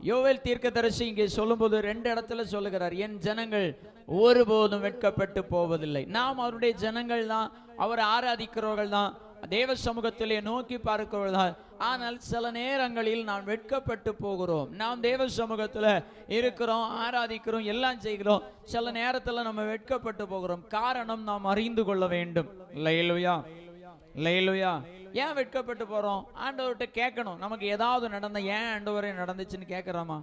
யோவேல் தீர்க்கதரிசி இங்கே சொல்லும்போது 2 இடத்துல சொல்லுகிறார், என் ஜனங்கள் ஒருபோதும் வெட்கப்பட்டு போவதில்லை. நாம் அவருடைய ஜனங்கள் தான், அவரை ஆராதிக்கிறவர்கள் தான், தேவ சமூகத்திலே நோக்கி பார்க்கிறவர்கள் தான். ஆனால் சில நேரங்களில் நாம் வெட்கப்பட்டு போகிறோம். நாம் தேவ சமூகத்தில் இருக்கிறோம், ஆராதிக்கிறோம், எல்லாம் செய்கிறோம். சில நேரத்தில் நம்ம வெட்கப்பட்டு போகிறோம். காரணம் நாம் அறிந்து கொள்ள வேண்டும். அல்லேலூயா, அல்லேலூயா. ஏன் வெட்கப்பட்டு போறோம்? ஆண்டவர்கிட்ட கேட்கணும். நமக்கு ஏதாவது நடந்த ஏன் ஆண்டவரே நடந்துச்சுன்னு கேட்கிறோமா?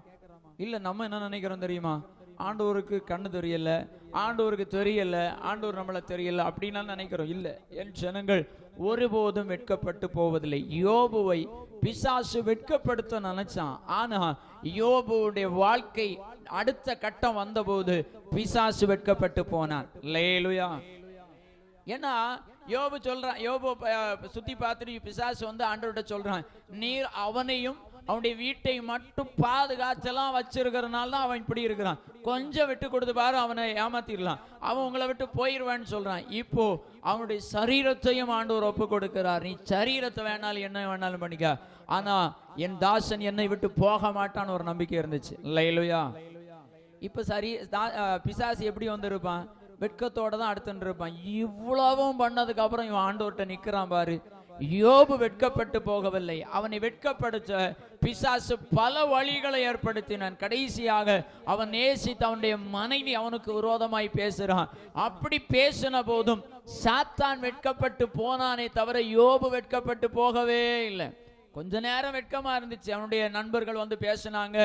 இல்ல, நம்ம என்ன நினைக்கிறோம் தெரியுமா? ஆண்டவருக்கு கண்ணு தெரியல, ஆண்டவருக்கு தெரியல, ஆண்டவர் நம்மளை தெரியல அப்படின்னு நினைக்கிறோம். இல்ல, என் ஜனங்கள் ஒருபோதும் வெட்கப்பட்டு போவதில்லை. யோபுவை பிசாசு வெட்கப்படுத்த நினைச்சான். ஆனா யோபுடைய வாழ்க்கை அடுத்த கட்டம் வந்தபோது பிசாசு வெட்கப்பட்டு போனான். அல்லேலூயா. ஏன்னா யோபு சொல்றான், யோபு சுத்தி பார்த்துட்டு பிசாசு வந்து ஆண்டவர்கிட்ட சொல்றான், நீர் அவனையும் அவனுடைய வீட்டை மட்டும் பாதுகாச்செல்லாம் வச்சிருக்கிறதுனால தான் அவன் இப்படி இருக்கிறான். கொஞ்சம் விட்டு கொடுத்து பாரு, அவனை ஏமாத்திடலாம், அவன் உங்களை விட்டு போயிடுவான்னு சொல்றான். இப்போ அவனுடைய சரீரத்தையும் ஆண்டவர் ஒப்பு கொடுக்கிறார். நீ சரீரத்தை வேணாலும் என்ன வேணாலும் பண்ணிக்க, ஆனா என் தாசன் என்னை விட்டு போக மாட்டான்னு ஒரு நம்பிக்கை இருந்துச்சு. அல்லேலூயா. இப்ப பிசாசு எப்படி வந்திருப்பான்? வெட்கத்தோட தான் அடுத்துட்டு இருப்பான். இவ்வளவும் பண்ணதுக்கு அப்புறம் இவன் ஆண்டவர்கிட்ட நிக்கிறான் பாரு. யோபு வெட்கப்பட்டு போகவில்லை. அவனை வெட்கப்படுத்த பிசாசு பல வழிகளை ஏற்படுத்தினான். கடைசியாக அவன் நேசித்து அவனுடைய மனைவி அவனுக்கு விரோதமாய் பேசுறான். அப்படி பேசின போதும் சாத்தான் வெட்கப்பட்டு போனானே தவிர யோபு வெட்கப்பட்டு போகவே இல்லை. கொஞ்ச நேரம் வெட்கமா இருந்துச்சு. அவனுடைய நண்பர்கள் வந்து பேசினாங்க,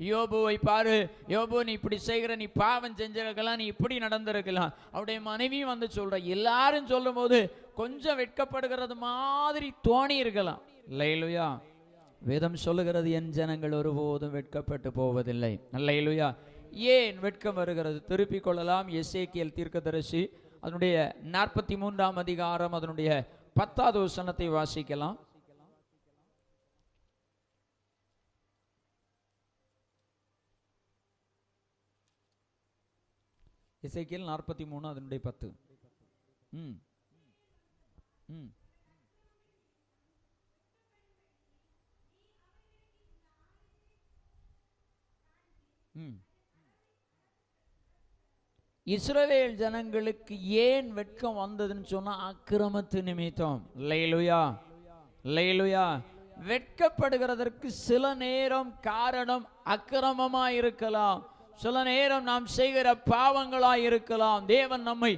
யோபுவை பாரு, யோபு நீ இப்படி செய்கிற, நீ பாவம் செஞ்சிருக்கலாம், நீ இப்படி நடந்திருக்கலாம். அவருடைய மனைவியும் வந்து சொல்ற. எல்லாரும் சொல்லும் போது கொஞ்சம் வெட்கப்படுகிறது மாதிரி தோணி இருக்கலாம். அல்லேலூயா. வேதம் சொல்லுகிறது, என் ஜனங்கள் ஒருபோதும் வெட்கப்பட்டு போவதில்லை. அல்லேலூயா. ஏன் வெட்கம் வருகிறது? திருப்பிக் கொள்ளலாம். எசேக்கியேல் தீர்க்கதரிசி அதனுடைய 43ஆம் அதிகாரம் அதனுடைய 10வது வசனத்தை வாசிக்கலாம். எசேக்கியேல் 43 அதனுடைய 10. இஸ்ரவேல் ஜனங்களுக்கு ஏன் வெட்கம் வந்ததுன்னு சொன்னா, அக்கிரமத்து நிமித்தம். அல்லேலூயா, அல்லேலூயா. வெட்கப்படுகிறதற்கு சில நேரம் காரணம் அக்கிரமமா இருக்கலாம், சில நேரம் நாம் செய்கிற பாவங்களா இருக்கலாம். தேவன் நம்மை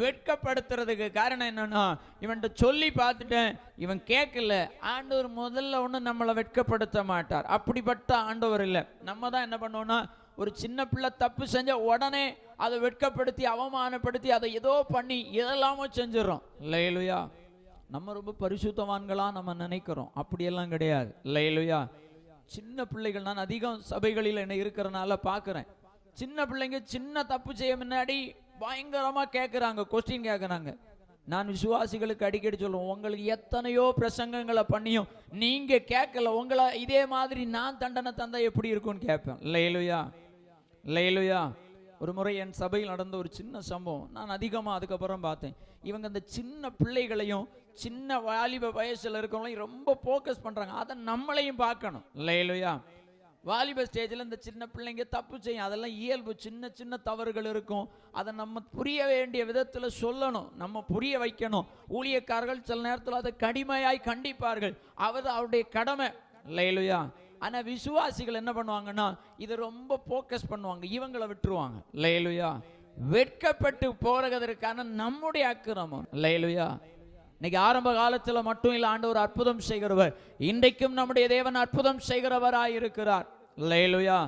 வெட்கப்படுத்துறதுக்கு காரணம் என்னன்னா, இவன்கிட்ட சொல்லி பார்த்துட்டேன், இவன் கேட்கல. ஆண்டவர் முதல்ல ஒண்ணு நம்மளை வெட்கப்படுத்த மாட்டார். அப்படிப்பட்ட ஆண்டவர் இல்லை. நம்ம தான் என்ன பண்ணுவோம்னா, ஒரு சின்ன பிள்ளை தப்பு செஞ்ச உடனே அதை வெட்கப்படுத்தி அவமானப்படுத்தி அதை ஏதோ பண்ணி எதெல்லாமோ செஞ்சிடறோம். அல்லேலூயா. நம்ம ரொம்ப பரிசுத்தவான்களா நம்ம நினைக்கிறோம். அப்படியெல்லாம் கிடையாது. அல்லேலூயா. சின்ன பிள்ளைகள், நான் அதிகம் சபைகளில் என்ன இருக்கிறனால பார்க்குறேன், சின்ன பிள்ளைங்க சின்ன தப்பு செய்ய முன்னாடி பயங்கரமா கேட்குறாங்க, கொஸ்டின் கேட்குறாங்க. நான் விசுவாசிகளுக்கு அடிக்கடி சொல்லுவேன், உங்களுக்கு எத்தனையோ பிரசங்கங்களை பண்ணியும் நீங்க கேட்கல, உங்களை இதே மாதிரி நான் தண்டனை தந்தா எப்படி இருக்கும்னு கேட்பேன். அல்லேலூயா, அல்லேலூயா. ஒரு முறை என் சபையில் நடந்த ஒரு சின்ன சம்பவம் நான் அதிகமாக அதுக்கப்புறம் பார்த்தேன். இவங்க அந்த சின்ன பிள்ளைகளையும் சின்ன வாலிப வயசுல இருக்கவங்களையும் ரொம்ப ஃபோக்கஸ் பண்றாங்க. அதை நம்மளையும் பார்க்கணும். அல்லேலூயா. வாலிப ஸ்டேஜில் இந்த சின்ன பிள்ளைங்க தப்பு செய்யும், அதெல்லாம் இயல்பு. சின்ன சின்ன தவறுகள் இருக்கும். அதை நம்ம புரிய வேண்டிய விதத்தில் சொல்லணும், நம்ம புரிய வைக்கணும். ஊழியக்காரர்கள் சில நேரத்தில் அதை கடுமையாய் கண்டிப்பார்கள், அவருடைய கடமை. அல்லேலூயா. ஆனா விசுவாசிகள் என்ன பண்ணுவாங்கன்னா, இதை ரொம்ப ஃபோக்கஸ் பண்ணுவாங்க, இவங்களை விட்டுருவாங்க. அல்லேலூயா. வெட்கப்பட்டு போறதற்கான நம்முடைய அக்கிரமம். அல்லேலூயா. இன்னைக்கு ஆரம்ப காலத்துல மட்டும் இல்ல, ஆண்டவர் அற்புதம் செய்கிறவர். இன்றைக்கும் நம்முடைய தேவன் அற்புதம் செய்கிறவராய் இருக்கிறார். அல்லேலூயா.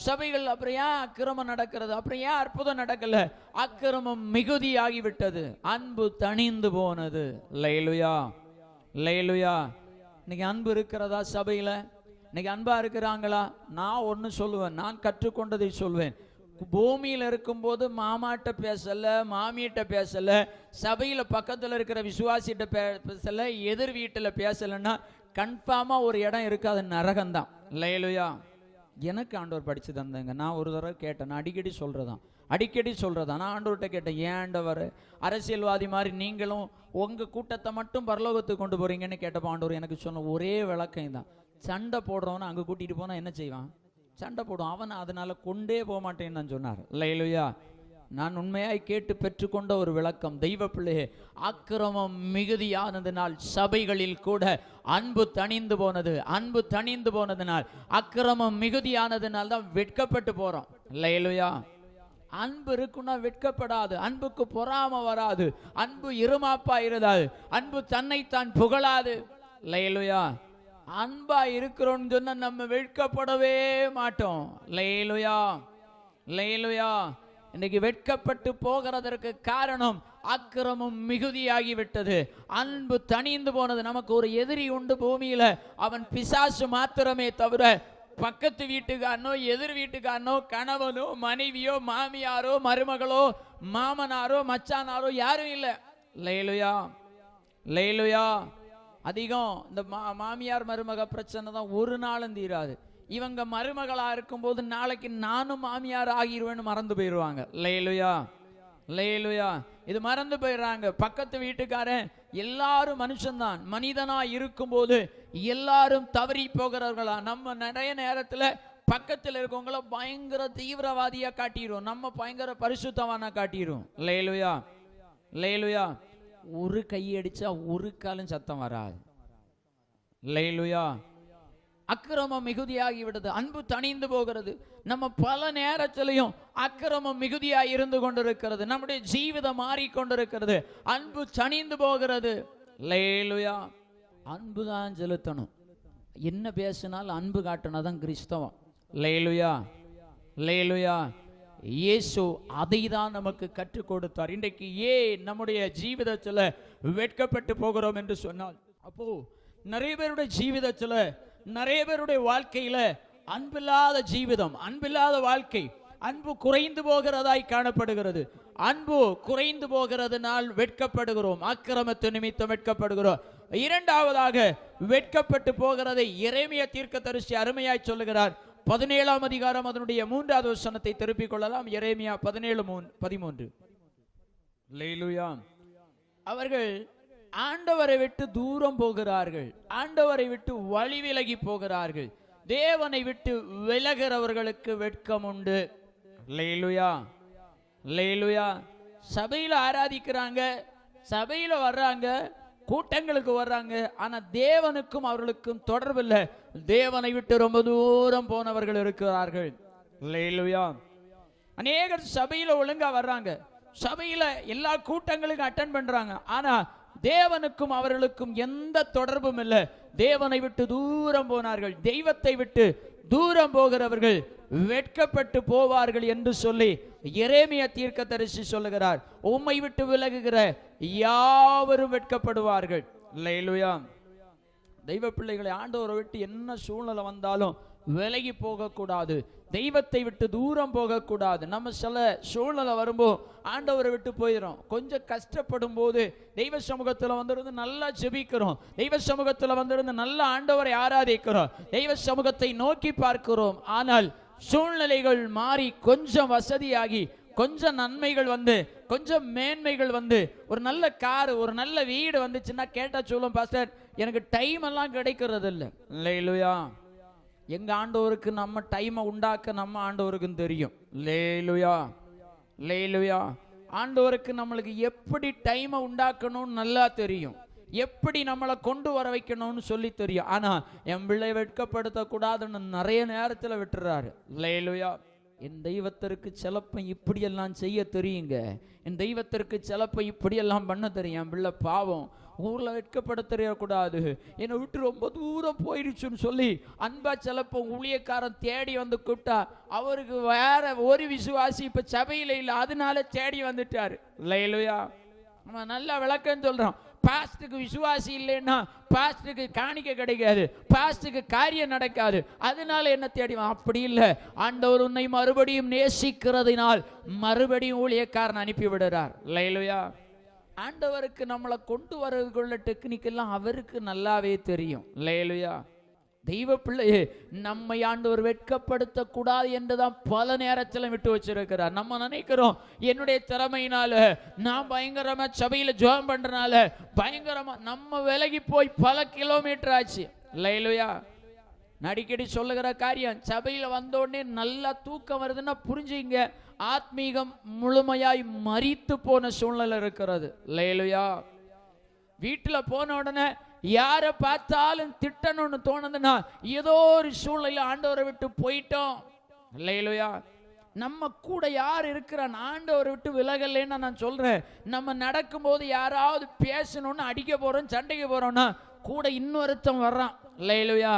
சபைகள் அப்புறம் ஏன் அக்கிரமம் நடக்கிறது, அப்புறம் ஏன் அற்புதம் நடக்கல? அக்கிரமம் மிகுதியாகி விட்டது, அன்பு தணிந்து போனது. அல்லேலூயா, அல்லேலூயா. இன்னைக்கு அன்பு இருக்கிறதா சபையில? இன்னைக்கு அன்பா இருக்கிறாங்களா? நான் ஒன்னு சொல்லுவேன், நான் கற்றுக்கொண்டதை சொல்வேன். பூமியில் இருக்கும்போது மாமாட்ட பேசல, மாமியிட்ட பேசல, சபையில பக்கத்துல இருக்கிற விசுவாசிட்ட பேசல, எதிர் வீட்டுல பேசலன்னா கன்ஃபார்மா ஒரு இடம் இருக்கு, அது நரகம்தான். அல்லேலூயா. எனக்கு ஆண்டவர் படிச்சு தந்தாங்க. நான் ஒரு தடவை கேட்டேன், நான் அடிக்கடி சொல்றதான். நான் ஆண்டவர்கிட்ட கேட்டேன், ஏன் ஆண்டவர் அரசியல்வாதி மாதிரி நீங்களும் உங்க கூட்டத்தை மட்டும் பரலோகத்துக்கு கொண்டு போறீங்கன்னு கேட்டப்போ ஆண்டவர் எனக்கு சொன்ன ஒரே விளக்கம் தான், சண்டை போடுறவன அங்க கூட்டிட்டு போனா என்ன செய்வான்? சண்டை போடும். அவன் அதனால கொண்டே போக மாட்டேன்னு நான் சொன்னார். அல்லேலூயா. நான் உண்மையாய் கேட்டு பெற்றுக்கொண்ட ஒரு விளக்கம், தெய்வ பிள்ளையே, அக்கிரமம் மிகுதியானதினால் சபைகளில் கூட அன்பு தணிந்து போனது. அன்பு தணிந்து போனதினால், அக்கிரமம் மிகுதியானதினால் தான் வெட்கப்பட்டு போறோம். அல்லேலூயா. அன்பு இருக்குன்னா வெட்கப்படாது, அன்புக்கு பொறாம வராது, அன்பு இருமாப்பா இருக்காது, அன்பு தன்னைத்தான் புகழாது. அல்லேலூயா. அன்பா இருக்கிறோம்னு சொன்னா நம்ம வெட்கப்படவே மாட்டோம். அல்லேலூயா. அல்லேலூயா. இன்னைக்கு வெட்கப்பட்டு போகிறதற்கு காரணம் அக்கிரமம் மிகுதியாகி விட்டது, அன்பு தணிந்து போனது. நமக்கு ஒரு எதிரி உண்டு பூமியில, அவன் பிசாசு மாத்திரமே தவிர பக்கத்து வீட்டுக்காரனோ எதிர் வீட்டுக்காரனோ கணவனோ மனைவியோ மாமியாரோ மருமகளோ மாமனாரோ மச்சானாரோ யாரும் இல்லை. அல்லேலூயா. அல்லேலூயா. அதிகம் இந்த மாமியார் மருமக பிரச்சனை தான் ஒரு நாளும் தீராது. இவங்க மருமகளா இருக்கும்போது நாளைக்கு நானும் மாமியார் ஆகிருவேன்னு மறந்து போயிடுவாங்க. அல்லேலூயா. அல்லேலூயா. இது மறந்து போயிடுறாங்க. பக்கத்து வீட்டுக்காரன் எல்லாரும் மனுஷன்தான், மனிதனா இருக்கும்போது எல்லாரும் தவறி போகிறவர்களா. நம்ம நிறைய நேரத்துல பக்கத்தில் இருக்கவங்கள பயங்கர தீவிரவாதியா காட்டிடுவோம், நம்ம பயங்கர பரிசுத்தவானா காட்டிடுவோம். அல்லேலூயா. அல்லேலூயா. ஒரு கையடிச்சா ஒரு காலும் சத்தம் வராது. அல்லேலூயா. அக்கிரமம் மிகுதியாகி விடுது, அன்பு தணிந்து போகிறது. நம்ம பல நேரத்திலையும் அக்கிரமம் மிகுதியாய் இருந்து கொண்டிருக்கிறது, நம்முடைய ஜீவிதம் மாறிக்கொண்டிருக்கிறது, அன்பு தணிந்து போகிறது. அல்லேலூயா. அன்பு தான் செலுத்தணும். என்ன பேசினாலும் அன்பு காட்டினாதான் கிறிஸ்தவம். அல்லேலூயா. அல்லேலூயா. இயேசு அதை தான் நமக்கு கற்றுக் கொடுத்தார். இன்றைக்கு ஏன் நம்முடைய ஜீவிதத்தில் வெட்கப்பட்டு போகிறோம் என்று சொன்னால், அப்போ நிறைய பேருடைய ஜீவிதத்தில் நிறைய பேருடைய வாழ்க்கையில அன்பில்லாத ஜீவிதம், அன்பில்லாத வாழ்க்கை, அன்பு குறைந்து போகிறதாய் காணப்படுகிறது. அன்பு குறைந்து போகிறதுனால் வெட்கப்படுகிறோம், அக்கிரமத்து நிமித்தம் வெட்கப்படுகிறோம். இரண்டாவதாக வெட்கப்பட்டு போகிறதை எரேமியா தீர்க்கதரிசி அருமையாய் சொல்லுகிறார். 17ஆம் அதிகாரம் அதனுடைய 3வது வசனத்தை திருப்பிக் கொள்ளலாம். எரேமியா 17:13. அல்லேலூயா. அவர்கள் ஆண்டவரை விட்டு தூரம் போகிறார்கள், ஆண்டவரை விட்டு வழி விலகி போகிறார்கள். தேவனை விட்டு விலகிறவர்களுக்கு வெட்கம் உண்டு. அல்லேலூயா. அல்லேலூயா. சபையில ஆராதிக்கிறாங்க, சபையில வர்றாங்க, கூட்டங்களுக்கு வர்றாங்க, ஆனா தேவனுக்கும் அவர்களுக்கும் தொடர்பு இல்லை. தேவனை விட்டு ரொம்ப தூரம் போனவர்கள் இருக்கிறார்கள். அல்லேலூயா. அநேகர் சபையில ஒழுங்கா வர்றாங்க, சபையில எல்லா கூட்டங்களுக்கும் அட்டெண்ட் பண்றாங்க, ஆனா தேவனுக்கும் அவர்களுக்கும் எந்த தொடர்பும் இல்லை. தேவனை விட்டு தூரம் போனார்கள். தெய்வத்தை விட்டு தூரம் போகிறவர்கள் வெட்கப்பட்டு போவார்கள் என்று சொல்லி எரேமியா தீர்க்கதரிசி சொல்லுகிறார். உம்மை விட்டு விலகுகிற யாவரும் வெட்கப்படுவார்கள். அல்லேலூயா. தெய்வ பிள்ளைகளை, ஆண்டவரை விட்டு என்ன சூழ்நிலை வந்தாலும் விலகி போகக்கூடாது, தெய்வத்தை விட்டு தூரம் போகக்கூடாது. நம்ம சில சூழ்நிலை வரும்போது ஆண்டவரை விட்டு போயிடும். கொஞ்சம் கஷ்டப்படும் போது தெய்வ சமூகத்தில் வந்திருந்து நல்லா ஜெபிக்கிறோம், தெய்வ சமூகத்தில் வந்திருந்து நல்ல ஆண்டவரை ஆராதிக்கிறோம், தெய்வ சமூகத்தை நோக்கி பார்க்கிறோம். ஆனால் சூழ்நிலைகள் மாறி கொஞ்சம் வசதியாகி, கொஞ்சம் நன்மைகள் வந்து, கொஞ்சம் மேன்மைகள் வந்து, ஒரு நல்ல கார், ஒரு நல்ல வீடு வந்துச்சுன்னா கேட்டா சொல்லும், பாஸ்டர் எனக்கு டைம் எல்லாம் கிடைக்கிறது இல்லை. அல்லேலூயா. எங்க ஆண்டவருக்கு நம்ம டைமை உண்டாக்க நம்ம ஆண்டவருக்கும் தெரியும். அல்லேலூயா. அல்லேலூயா. ஆண்டவருக்கு நம்மளுக்கு எப்படி டைமை உண்டாக்கணும்னு நல்லா தெரியும், எப்படி நம்மளை கொண்டு வர வைக்கணும்னு சொல்லி தெரியும். ஆனா என் பிள்ளை வெட்கப்படுத்த கூடாதுன்னு நிறைய நேரத்தில் விட்டுறாரு. அல்லேலூயா. என் தெய்வத்திற்கு சிலப்ப இப்படியெல்லாம் செய்ய தெரியுங்க, என் தெய்வத்திற்கு சிலப்ப இப்படியெல்லாம் பண்ண தெரியும். என் பிள்ளை பாவம், ஊர்ல வெட்கப்படுத்தக்கூடாது, என்னை விட்டு ரொம்ப தூரம் போயிடுச்சுன்னு சொல்லி அன்பா சிலப்போ ஊழியக்காரன் தேடி வந்து கூப்பிட்டா, அவருக்கு வேற ஒரு விசுவாசி இப்ப சபையில இல்லை, அதனால தேடி வந்துட்டாரு. அல்லேலூயா. நம்ம நல்லா விளக்கம் சொல்றோம். பாஸ்டுக்கு விசுவாசி இல்லைன்னா பாஸ்டுக்கு காணிக்க கிடைக்காது, பாஸ்டுக்கு காரியம் நடக்காது, அதனால என்ன தேடி. அப்படி இல்லை, ஆண்டவர் உன்னை மறுபடியும் நேசிக்கிறதினால் மறுபடியும் ஊழியக்காரன் அனுப்பி விடுறார். அல்லேலூயா. ஆண்டவருக்கு நம்மளை கொண்டு வரதுக்குள்ள டெக்னிக் எல்லாம் அவருக்கு நல்லாவே தெரியும். அல்லேலூயா. தெய்வ பிள்ளையே, நம்மை ஆண்டவர் வெட்கப்படுத்த கூடாது என்றுதான் பல நேரத்தில் விட்டு வச்சிருக்கிறார். நம்ம நினைக்கிறோம் என்னுடைய திறமையினால, நான் பயங்கரமா சபையில ஜெபம் பண்றனால பயங்கரமா நம்ம விலகி போய் பல கிலோமீட்டர் ஆச்சு. அல்லேலூயா. நான் அடிக்கடி சொல்லுகிற காரியம், சபையில வந்த உடனே நல்லா தூக்கம் வருதுன்னா புரிஞ்சுங்க, ஆத்மீகம் முழுமையாய் மரித்து போன சூழ்நிலை இருக்கிறது. அல்லேலூயா. வீட்டுல போன உடனே யாரை பார்த்தாலும் திட்டணும்னு தோணுதுன்னா ஏதோ ஒரு சூழ்நிலை ஆண்டவரை விட்டு போயிட்டோம். அல்லேலூயா. நம்ம கூட யார் இருக்கிறான், ஆண்டவரை விட்டு விலகலைன்னா நான் சொல்றேன், நம்ம நடக்கும்போது யாராவது பேசணும்னு அடிக்க போறோம், சண்டைக்கு போறோம்னா கூட இன்னொருத்தம் வர்றான். அல்லேலூயா.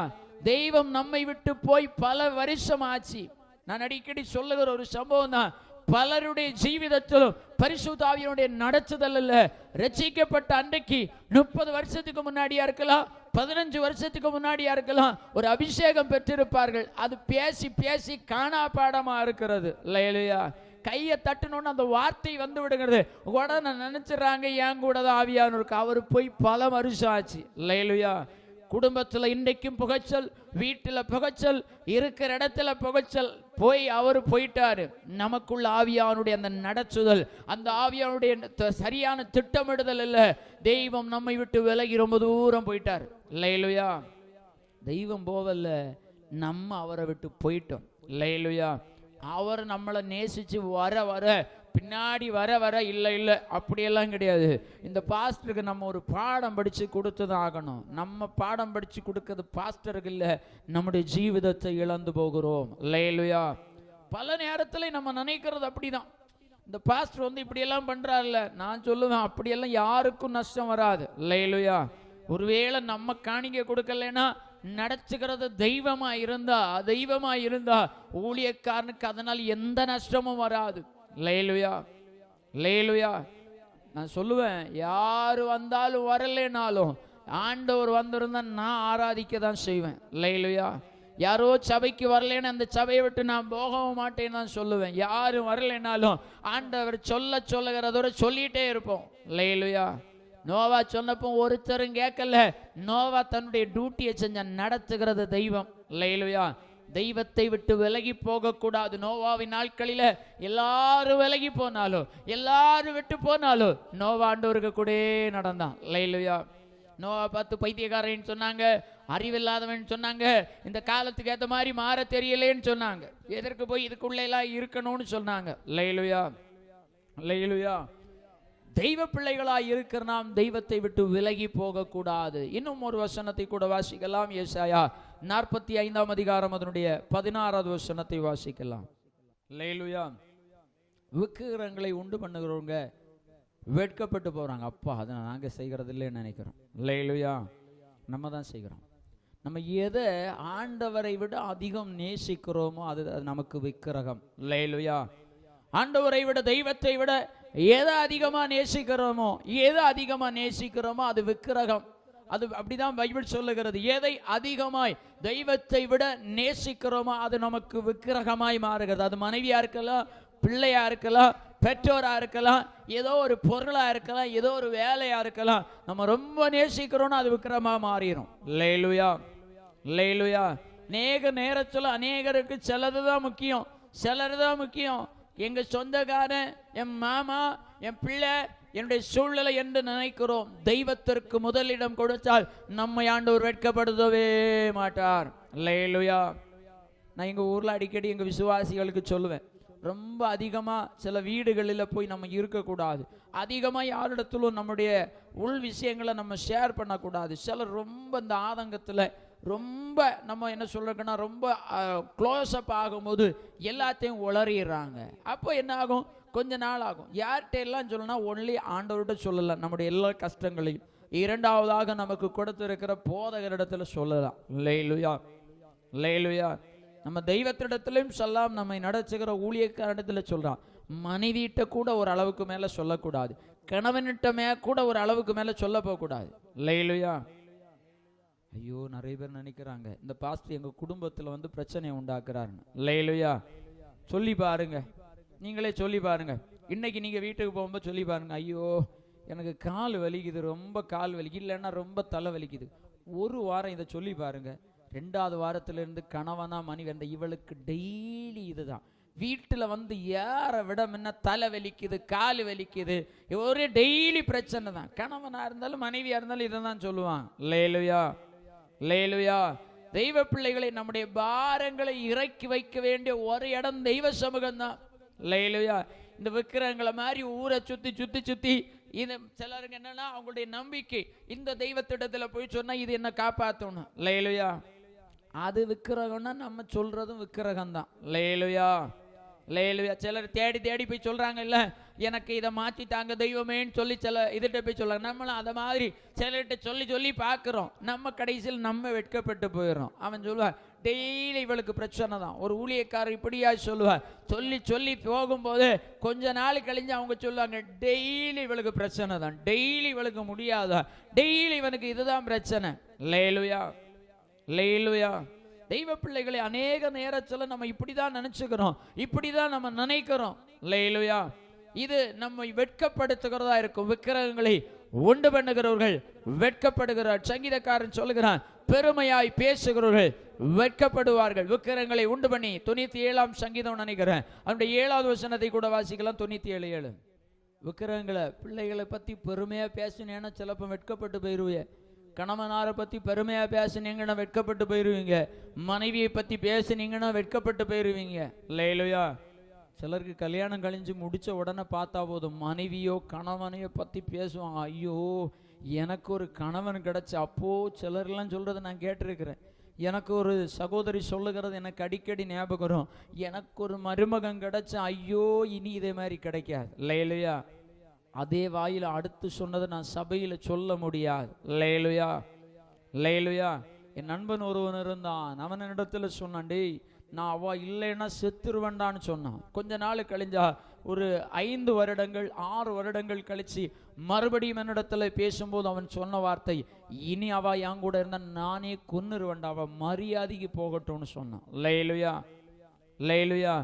தெய்வம் நம்மை விட்டு போய் பல வருஷம் ஆச்சு. நான் அடிக்கடி சொல்லுகிற ஒரு சம்பவம் தான், பலருடைய ஜீவிதத்திலும் பரிசுத்த ஆவியினுடைய நடத்துதல் இல்ல. ரட்சிக்கப்பட்ட அன்றைக்கு 30 வருஷத்துக்கு முன்னாடியா இருக்கலாம், 15 வருஷத்துக்கு முன்னாடியா இருக்கலாம், ஒரு அபிஷேகம் பெற்றிருப்பார்கள். அது பேசி பேசி காணா பாடமா இருக்கிறது. அல்லேலூயா. கையை தட்டணும்னு அந்த வார்த்தை வந்து விடுகிறது. உடனே நினைச்சிடறாங்க என் கூட தான் ஆவியானவர் இருக்கு. அவர் போய் பல வருஷம் ஆச்சு. அல்லேலூயா. குடும்பத்துல இன்றைக்கும் புகைச்சல், வீட்டுல புகைச்சல், இருக்கிற இடத்துல புகைச்சல், போய் அவர் போயிட்டாரு. நமக்குள்ள ஆவியானுடைய அந்த நடத்துதல், அந்த ஆவியானுடைய சரியான திட்டமிடுதல் இல்ல. தெய்வம் நம்மை விட்டு விலகி ரொம்ப தூரம் போயிட்டார். அல்லேலூயா. தெய்வம் போவல்ல, நம்ம அவரை விட்டு போயிட்டோம். அல்லேலூயா. அவர் நம்மளை நேசிச்சு வர வர பின்னாடி வர வர இல்லை இல்லை அப்படியெல்லாம் கிடையாது. இந்த பாஸ்டருக்கு நம்ம ஒரு பாடம் படித்து கொடுத்து தான் ஆகணும். நம்ம பாடம் படித்து கொடுக்கறது பாஸ்டருக்கு இல்லை, நம்முடைய ஜீவிதத்தை இழந்து போகிறோம். அல்லேலூயா. பல நேரத்தில் நம்ம நினைக்கிறது அப்படிதான், இந்த பாஸ்டர் வந்து இப்படியெல்லாம் பண்ணுறாருல்ல, நான் சொல்லுவேன் அப்படியெல்லாம் யாருக்கும் நஷ்டம் வராது. அல்லேலூயா. ஒருவேளை நம்ம காணிக்கை கொடுக்கலன்னா நடத்துகிறது தெய்வமா இருந்தா ஊழியக்காரனுக்கு அதனால் எந்த நஷ்டமும் வராது. அல்லேலூயா. அல்லேலூயா. நான் சொல்லுவேன், யாரு வந்தாலும் வரலைனாலும் ஆண்டவர் வந்திருந்தா நான் ஆராதிக்க தான் செய்வேன். அல்லேலூயா. யாரோ சபைக்கு வரலன்னு அந்த சபையை விட்டு நான் போகவும் மாட்டேன்னு தான் சொல்லுவேன். யாரும் வரலைனாலும் ஆண்டவர் சொல்லுகிறதோட சொல்லிட்டே இருப்போம். அல்லேலூயா. நோவா சொன்னப்போ ஒருத்தரும் கேட்கல. நோவா தன்னுடைய டியூட்டியை செஞ்ச, நடத்துகிறது தெய்வம். அல்லேலூயா. தெய்வத்தை விட்டு விலகி போகக்கூடாது. நோவாவின் நாட்களில எல்லாரும் விலகி போனாலும், எல்லாரும் விட்டு போனாலும் நோவா ஆண்டவருக்கு கூட நடந்தான். அல்லேலூயா. நோவா பார்த்து பைத்தியக்காரன் சொன்னாங்க, அறிவில்லாதவன் சொன்னாங்க, இந்த காலத்துக்கு ஏற்ற மாதிரி மாற தெரியலேன்னு சொன்னாங்க, எதற்கு போய் இதுக்குள்ள எல்லாம் இருக்கணும்னு சொன்னாங்க. அல்லேலூயா. அல்லேலூயா. தெய்வ பிள்ளைகளாய் இருக்கிற நாம் தெய்வத்தை விட்டு விலகி போகக்கூடாது. இன்னும் ஒரு வசனத்தை கூட வாசிக்கலாம். ஏசாயா 45 அதிகாரம் அதனுடைய 16வது வசனத்தை வாசிக்கலாம். அல்லேலூயா. விக்கிரகங்களை உண்டு பண்ணுகிறவங்க வெட்கப்பட்டு போறாங்க. அப்பா அதை நாங்க செய்கிறது இல்லைன்னு நினைக்கிறோம். அல்லேலூயா. நம்ம தான் செய்கிறோம். நம்ம எதை ஆண்டவரை விட அதிகம் நேசிக்கிறோமோ அது நமக்கு விக்கிரகம். அல்லேலூயா. ஆண்டவரை விட, தெய்வத்தை விட எதை அதிகமா நேசிக்கிறோமோ அது விக்கிரகம். அது அப்படிதான் பைபிள் சொல்லுகிறது. எதை அதிகமாய் தெய்வத்தை விட நேசிக்கிறோமோ அது நமக்கு விக்கிரகமாய் மாறுகிறது. அது மனைவியா இருக்கலாம், பிள்ளையா இருக்கலாம், பெற்றோரா இருக்கலாம், ஏதோ ஒரு பொருளா இருக்கலாம், ஏதோ ஒரு வேலையா இருக்கலாம். நம்ம ரொம்ப நேசிக்கிறோம்னா அது விக்கிரகமா மாறிடும். அல்லேலூயா. அல்லேலூயா. அநேக நேரத்தில் அநேகருக்கு சிலதுதான் முக்கியம், சிலர்தான் முக்கியம். எங்க சொந்தக்காரன், என் மாமா, என் பிள்ளை, என்னுடைய சூழ்நிலை என்று நினைக்கிறோம். தெய்வத்திற்கு முதலிடம் கொடுத்தால் நம்மை ஆண்டவர் வெட்கப்படுத்தவே மாட்டார். அல்லேலூயா. நான் எங்க ஊர்ல அடிக்கடி எங்க விசுவாசிகளுக்கு சொல்லுவேன், ரொம்ப அதிகமா சில வீடுகளில் போய் நம்ம இருக்கக்கூடாது. அதிகமா யாரிடத்திலும் நம்முடைய உள் விஷயங்களை நம்ம ஷேர் பண்ணக்கூடாது. சிலர் ரொம்ப இந்த ஆதங்கத்துல ரொம்ப நம்ம என்ன சொல்றோம்னா ரொம்ப க்ளோஸ்அப் ஆகும்போது எல்லாத்தையும் உளறிடுறாங்க. அப்போ என்ன ஆகும், கொஞ்ச நாள் ஆகும். யார்கிட்ட எல்லாம் சொல்லணும், ஒன்லி ஆண்டவர்கிட்ட சொல்லலாம் நம்முடைய எல்லா கஷ்டங்களையும். இரண்டாவதாக நமக்கு கொடுத்திருக்கிற போதகரிடத்துல சொல்லலாம். அல்லேலூயா. அல்லேலூயா. நம்ம தெய்வத்திடத்திலையும் சொல்லலாம், நம்மை நடத்துகிற ஊழியக்காரிடத்துல சொல்றான். மனைவியிட்ட கூட ஒரு அளவுக்கு மேல சொல்லக்கூடாது, கணவனிட்ட கூட ஒரு அளவுக்கு மேல சொல்ல போகக்கூடாது. அல்லேலூயா. ஐயோ, நிறைய பேர் நினைக்கிறாங்க இந்த பாஸ்டர் எங்க குடும்பத்துல வந்து பிரச்சனையை உண்டாக்குறாருன்னு. அல்லேலூயா. சொல்லி பாருங்க, நீங்களே சொல்லி பாருங்க. இன்னைக்கு நீங்க வீட்டுக்கு போகும்போது சொல்லி பாருங்க, ஐயோ எனக்கு கால் வலிக்குது, ரொம்ப கால் வலிக்குது, இல்லைன்னா ரொம்ப தலை வலிக்குது. ஒரு வாரம் இதை சொல்லி பாருங்க. 2வது வாரத்திலிருந்து கணவனா மனைவி அந்த இவளுக்கு டெய்லி இதுதான். வீட்டில் வந்து யாரை விட முன்ன தலை வலிக்குது, கால் வலிக்குது, ஒரே டெய்லி பிரச்சனை தான். கணவனா இருந்தாலும் மனைவியா இருந்தாலும் இதை தான் சொல்லுவான். அல்லேலூயா. அல்லேலூயா. தெய்வ பிள்ளைகளை நம்முடைய பாரங்களை இறக்கி வைக்க வேண்டிய ஒரு இடம் தெய்வ சமூகம் தான். அல்லேலூயா. இந்த விக்கிரகங்களை மாதிரி ஊரை சுத்தி சுத்தி சுத்தி இது சிலருக்கு என்னன்னா அவங்களுடைய நம்பிக்கை இந்த தெய்வத்திடத்துல போய் சொன்னா இது என்ன காப்பாற்றணும். அல்லேலூயா. அது விக்கிரகம்னா நம்ம சொல்றதும் விக்கிரகம் தான். அல்லேலூயா. அல்லேலூயா. சிலர் தேடி தேடி போய் சொல்றாங்க, இல்ல எனக்கு இதை மாற்றி தாங்க தெய்வமேன்னு சொல்லி சில இதுகிட்ட போய் சொல்றாங்க. நம்மளும் அதை மாதிரி சிலர்கிட்ட சொல்லி சொல்லி பார்க்குறோம். நம்ம கடைசியில் நம்ம வெட்கப்பட்டு போயிடுறோம். அவன் சொல்லுவான், டெய்லி இவளுக்கு பிரச்சனை தான். ஒரு ஊழியக்காரர் இப்படியா சொல்லுவார். சொல்லி சொல்லி போகும்போது கொஞ்ச நாள் கழிஞ்சு அவங்க சொல்லுவாங்க, டெய்லி இவளுக்கு பிரச்சனை தான், டெய்லி இவளுக்கு முடியாதா, டெய்லி இவனுக்கு இதுதான் பிரச்சனை. அல்லேலூயா. அல்லேலூயா. தெய்வ பிள்ளைகளை அநேக நேரத்தில் நம்ம இப்படிதான் நினைச்சுக்கிறோம், இப்படிதான் நம்ம நினைக்கிறோம். அல்லேலூயா. இது நம்மை வெட்கப்படுத்துகிறதா இருக்கும். விக்கிரகங்களை உண்டு பண்ணுகிறவர்கள் வெட்கப்படுகிறார். சங்கீதக்காரன் சொல்லுகிறான், பெருமையாய் பேசுகிறவர்கள் வெட்கப்படுவார்கள். விக்கிரகங்களை உண்டு பண்ணி 97ஆம் சங்கீதம் நினைக்கிறேன், அவனுடைய 7வது வசனத்தை கூட வாசிக்கலாம். 97:7. விக்கிரகங்களை பிள்ளைகளை பத்தி பெருமையா பேசினேன்னா சிலப்ப வெட்கப்பட்டு போயிருவீங்க. கணவனாரை பத்தி பெருமையா பேசினீங்கன்னா வெட்கப்பட்டு போயிருவீங்க. மனைவியை பத்தி பேசினீங்கன்னா வெட்கப்பட்டு போயிருவீங்க. அல்லேலூயா. சிலருக்கு கல்யாணம் கழிஞ்சு முடிச்ச உடனே பார்த்தா போதும் மனைவியோ கணவனையோ பத்தி பேசுவாங்க. ஐயோ எனக்கு ஒரு கணவன் கிடைச்ச. அப்போ சிலர்லாம் சொல்றதை நான் கேட்டிருக்கிறேன். எனக்கு ஒரு சகோதரி சொல்லுகிறது எனக்கு அடிக்கடி ஞாபகம் வரும், எனக்கு ஒரு மருமகன் கிடைச்ச. ஐயோ இனி இதே மாதிரி கிடைக்காது. அல்லேலூயா. அதே வாயில அடுத்து சொன்னதை நான் சபையில சொல்ல முடியாது. அல்லேலூயா. அல்லேலூயா. என் நண்பன் ஒருவன் இருந்தான். அவன் இடத்துல சொன்னான், டேய் நான் அவ இல்லைன்னா செத்துருவேண்டான்னு சொன்னான். கொஞ்ச நாள் கழிஞ்சா ஒரு 5 வருடங்கள் 6 வருடங்கள் கழிச்சு மறுபடியும் என்னிடத்துல பேசும்போது அவன் சொன்ன வார்த்தை, இனி அவ என் கூட இருந்தா நானே கொன்னுருவேண்டா, அவ மரியாதைக்கு போகட்டும்னு சொன்னான். அல்லேலூயா. அல்லேலூயா.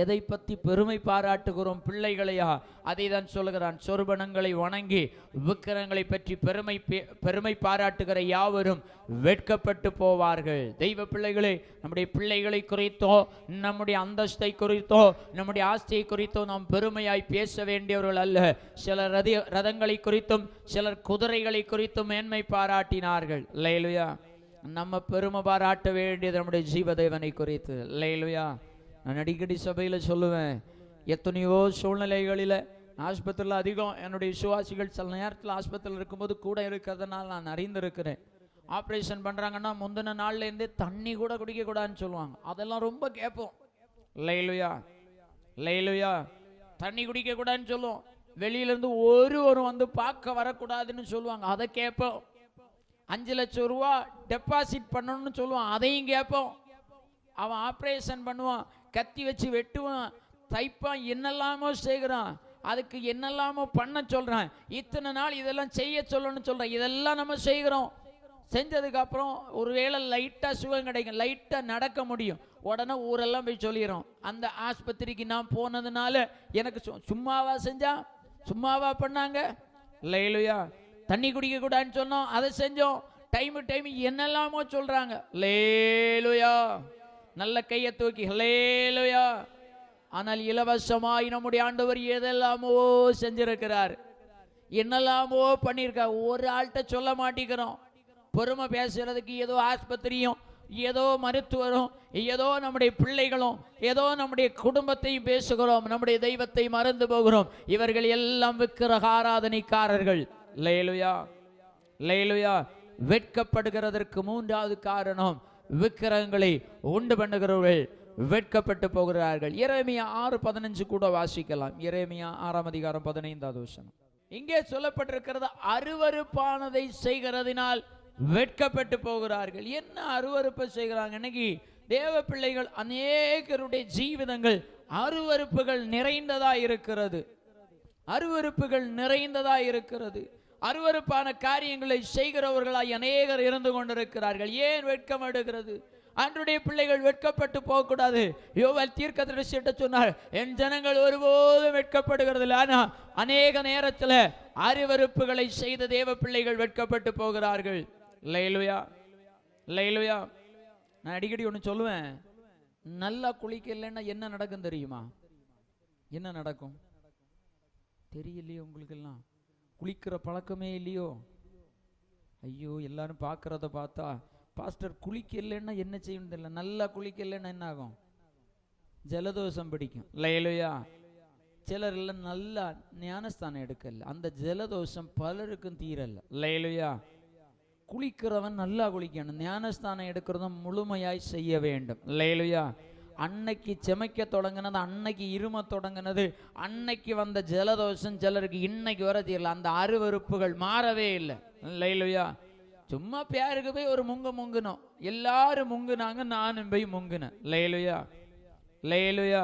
எதை பற்றி பெருமை பாராட்டுகிறோம்? பிள்ளைகளையா? அதை தான் சொல்லுகிறான், சொர்பணங்களை வணங்கி விக்கிரகங்களை பற்றி பெருமை பாராட்டுகிற யாவரும் வெட்கப்பட்டு போவார்கள். தெய்வ பிள்ளைகளே, நம்முடைய பிள்ளைகளை குறித்தோ நம்முடைய அந்தஸ்தை குறித்தோ நம்முடைய ஆஸ்தியை குறித்தோ நாம் பெருமையாய் பேச வேண்டியவர்கள் அல்ல. சிலர் ரதங்களை குறித்தும் சிலர் குதிரைகளை குறித்தும் மேன்மை பாராட்டினார்கள். அல்லேலூயா. நம்ம பெருமை பாராட்ட வேண்டியது நம்முடைய ஜீவதேவனை குறித்து. அல்லேலூயா. நான் அடிக்கடி சபையில் சொல்லுவேன், எத்தனையோ சூழ்நிலைகளில் ஆஸ்பத்திரியில் அதிகம் என்னுடைய விசுவாசிகள் சில நேரத்தில் ஆஸ்பத்திரியில் இருக்கும்போது கூட இருக்கிறதுனால நான் அறிந்திருக்கிறேன். ஆப்ரேஷன் பண்ணுறாங்கன்னா முந்தின நாள்லேருந்தே தண்ணி கூட குடிக்கக்கூடாதுன்னு சொல்லுவாங்க. அதெல்லாம் ரொம்ப கேட்போம். அல்லேலூயா. அல்லேலூயா. தண்ணி குடிக்கக்கூடாதுன்னு சொல்லுவோம். வெளியிலேருந்து ஒருவரும் வந்து பார்க்க வரக்கூடாதுன்னு சொல்லுவாங்க. அதை கேட்போம். 5 லட்சம் ரூபா டெபாசிட் பண்ணணும்னு சொல்லுவான். அதையும் கேட்போம். அவன் ஆப்ரேஷன் பண்ணுவான், கத்தி வச்சு வெட்டுவான், தைப்பான், என்னெல்லாமோ செய்கிறான், அதுக்கு என்னெல்லாமோ பண்ண சொல்றான். இத்தனை நாள் இதெல்லாம் செய்ய சொல்லணும்னு சொல்றான். இதெல்லாம் நம்ம செய்கிறோம். செஞ்சதுக்கு அப்புறம் ஒருவேளை லைட்டா சுகம் கிடைக்கும், லைட்டா நடக்க முடியும், உடனே ஊரெல்லாம் போய் சொல்லிடுறோம், அந்த ஆஸ்பத்திரிக்கு நான் போனதுனால எனக்கு சும்மாவா செஞ்சா, சும்மாவா பண்ணாங்க. அல்லேலூயா. தண்ணி குடிக்க கூடாதுன்னு சொன்னோம், அதை செஞ்சோம். டைம் என்னெல்லாமோ சொல்றாங்க. அல்லேலூயா. நல்ல கையை தூக்கி அல்லேலூயா. ஆனால் இலவசமாய் நம்முடைய ஆண்டவர் எதெல்லாமோ செஞ்சிருக்கிறார், என்னெல்லாமோ பண்ணியிருக்கார். ஒரு ஆள்கிட்ட சொல்ல மாட்டேங்கிறோம். பெருமை பேசுறதுக்கு ஏதோ ஆஸ்பத்திரியும் ஏதோ மருத்துவரும் ஏதோ நம்முடைய பிள்ளைகளும் ஏதோ நம்முடைய குடும்பத்தையும் பேசுகிறோம், நம்முடைய தெய்வத்தை மறந்து போகிறோம். இவர்கள் எல்லாம் விக்கிரக ஆராதனைக்காரர்கள். அல்லேலூயா. அல்லேலூயா. வெட்கப்படுகிறதற்கு 3வது காரணம், விக்கிரகங்களை உண்டு பண்ணுகிறவர்கள் வெட்கப்பட்டு போகிறார்கள். எரேமியா 6:15 கூட வாசிக்கலாம். எரேமியா 6ஆம் அதிகாரம் 15வது வசனம். இங்கே சொல்லப்பட்டிருக்கிறது, அருவருப்பானதை செய்கிறதினால் வெட்கப்பட்டு போகிறார்கள். என்ன அருவருப்பை செய்கிறாங்க? இன்னைக்கு தேவ பிள்ளைகள் அநேகருடைய ஜீவிதங்கள் அருவருப்புகள் நிறைந்ததா இருக்கிறது. அருவருப்புகள் நிறைந்ததா இருக்கிறது. அருவருப்பான காரியங்களை செய்கிறவர்களாய் அநேகர் இருந்து கொண்டிருக்கிறார்கள். ஏன் வெட்கம் எடுக்கிறது? அன்றைய பிள்ளைகள் வெட்கப்பட்டு போகக்கூடாது. யோவேல் தீர்க்கதரிசிட்ட சொன்னார், என் ஜனங்கள் ஒருபோதும் வெட்கப்படுகிறது இல்லை. ஆனா அநேக நேரத்தில் அருவருப்புகளை செய்த தேவ பிள்ளைகள் வெட்கப்பட்டு போகிறார்கள். அல்லேலூயா. அல்லேலூயா. நான் அடிக்கடி ஒன்று சொல்லுவேன், நல்லா குளிக்கலைன்னா என்ன நடக்கும் தெரியுமா? என்ன நடக்கும் தெரியலையே உங்களுக்கு எல்லாம்? குளிக்கிற பழக்கமே இல்லையோ? ஐயோ, எல்லாரும் பார்க்கறத பார்த்தா பாஸ்டர் குளிக்கலைன்னா என்ன செய்யணும் தெரியல. நல்லா குளிக்கலைன்னா என்ன ஆகும்? ஜலதோஷம் பிடிக்கும். லைலுயா. சிலர் எல்லாம் நல்லா ஞானஸ்தானம் எடுக்கல, அந்த ஜலதோஷம் பலருக்கும் தீரல. லைலுயா. குளிக்கிறவன் நல்லா குளிக்கணும், ஞானஸ்தானம் எடுக்கிறதும் முழுமையாய் செய்ய வேண்டும். லைலுயா. அன்னைக்கு செமைக்க தொடங்கினது, அன்னைக்கு இரும தொடங்கினது, அன்னைக்கு வந்த ஜலதோஷம் சிலருக்கு இன்னைக்கு வர தீரல. அந்த அருவருப்புகள் மாறவே இல்லை. லைலுயா. சும்மா பேருக்கு போய் ஒரு முங்குனோம், எல்லாரும் முங்குனாங்க, நானும் போய் முங்குனேன். லைலுயா. லைலுயா.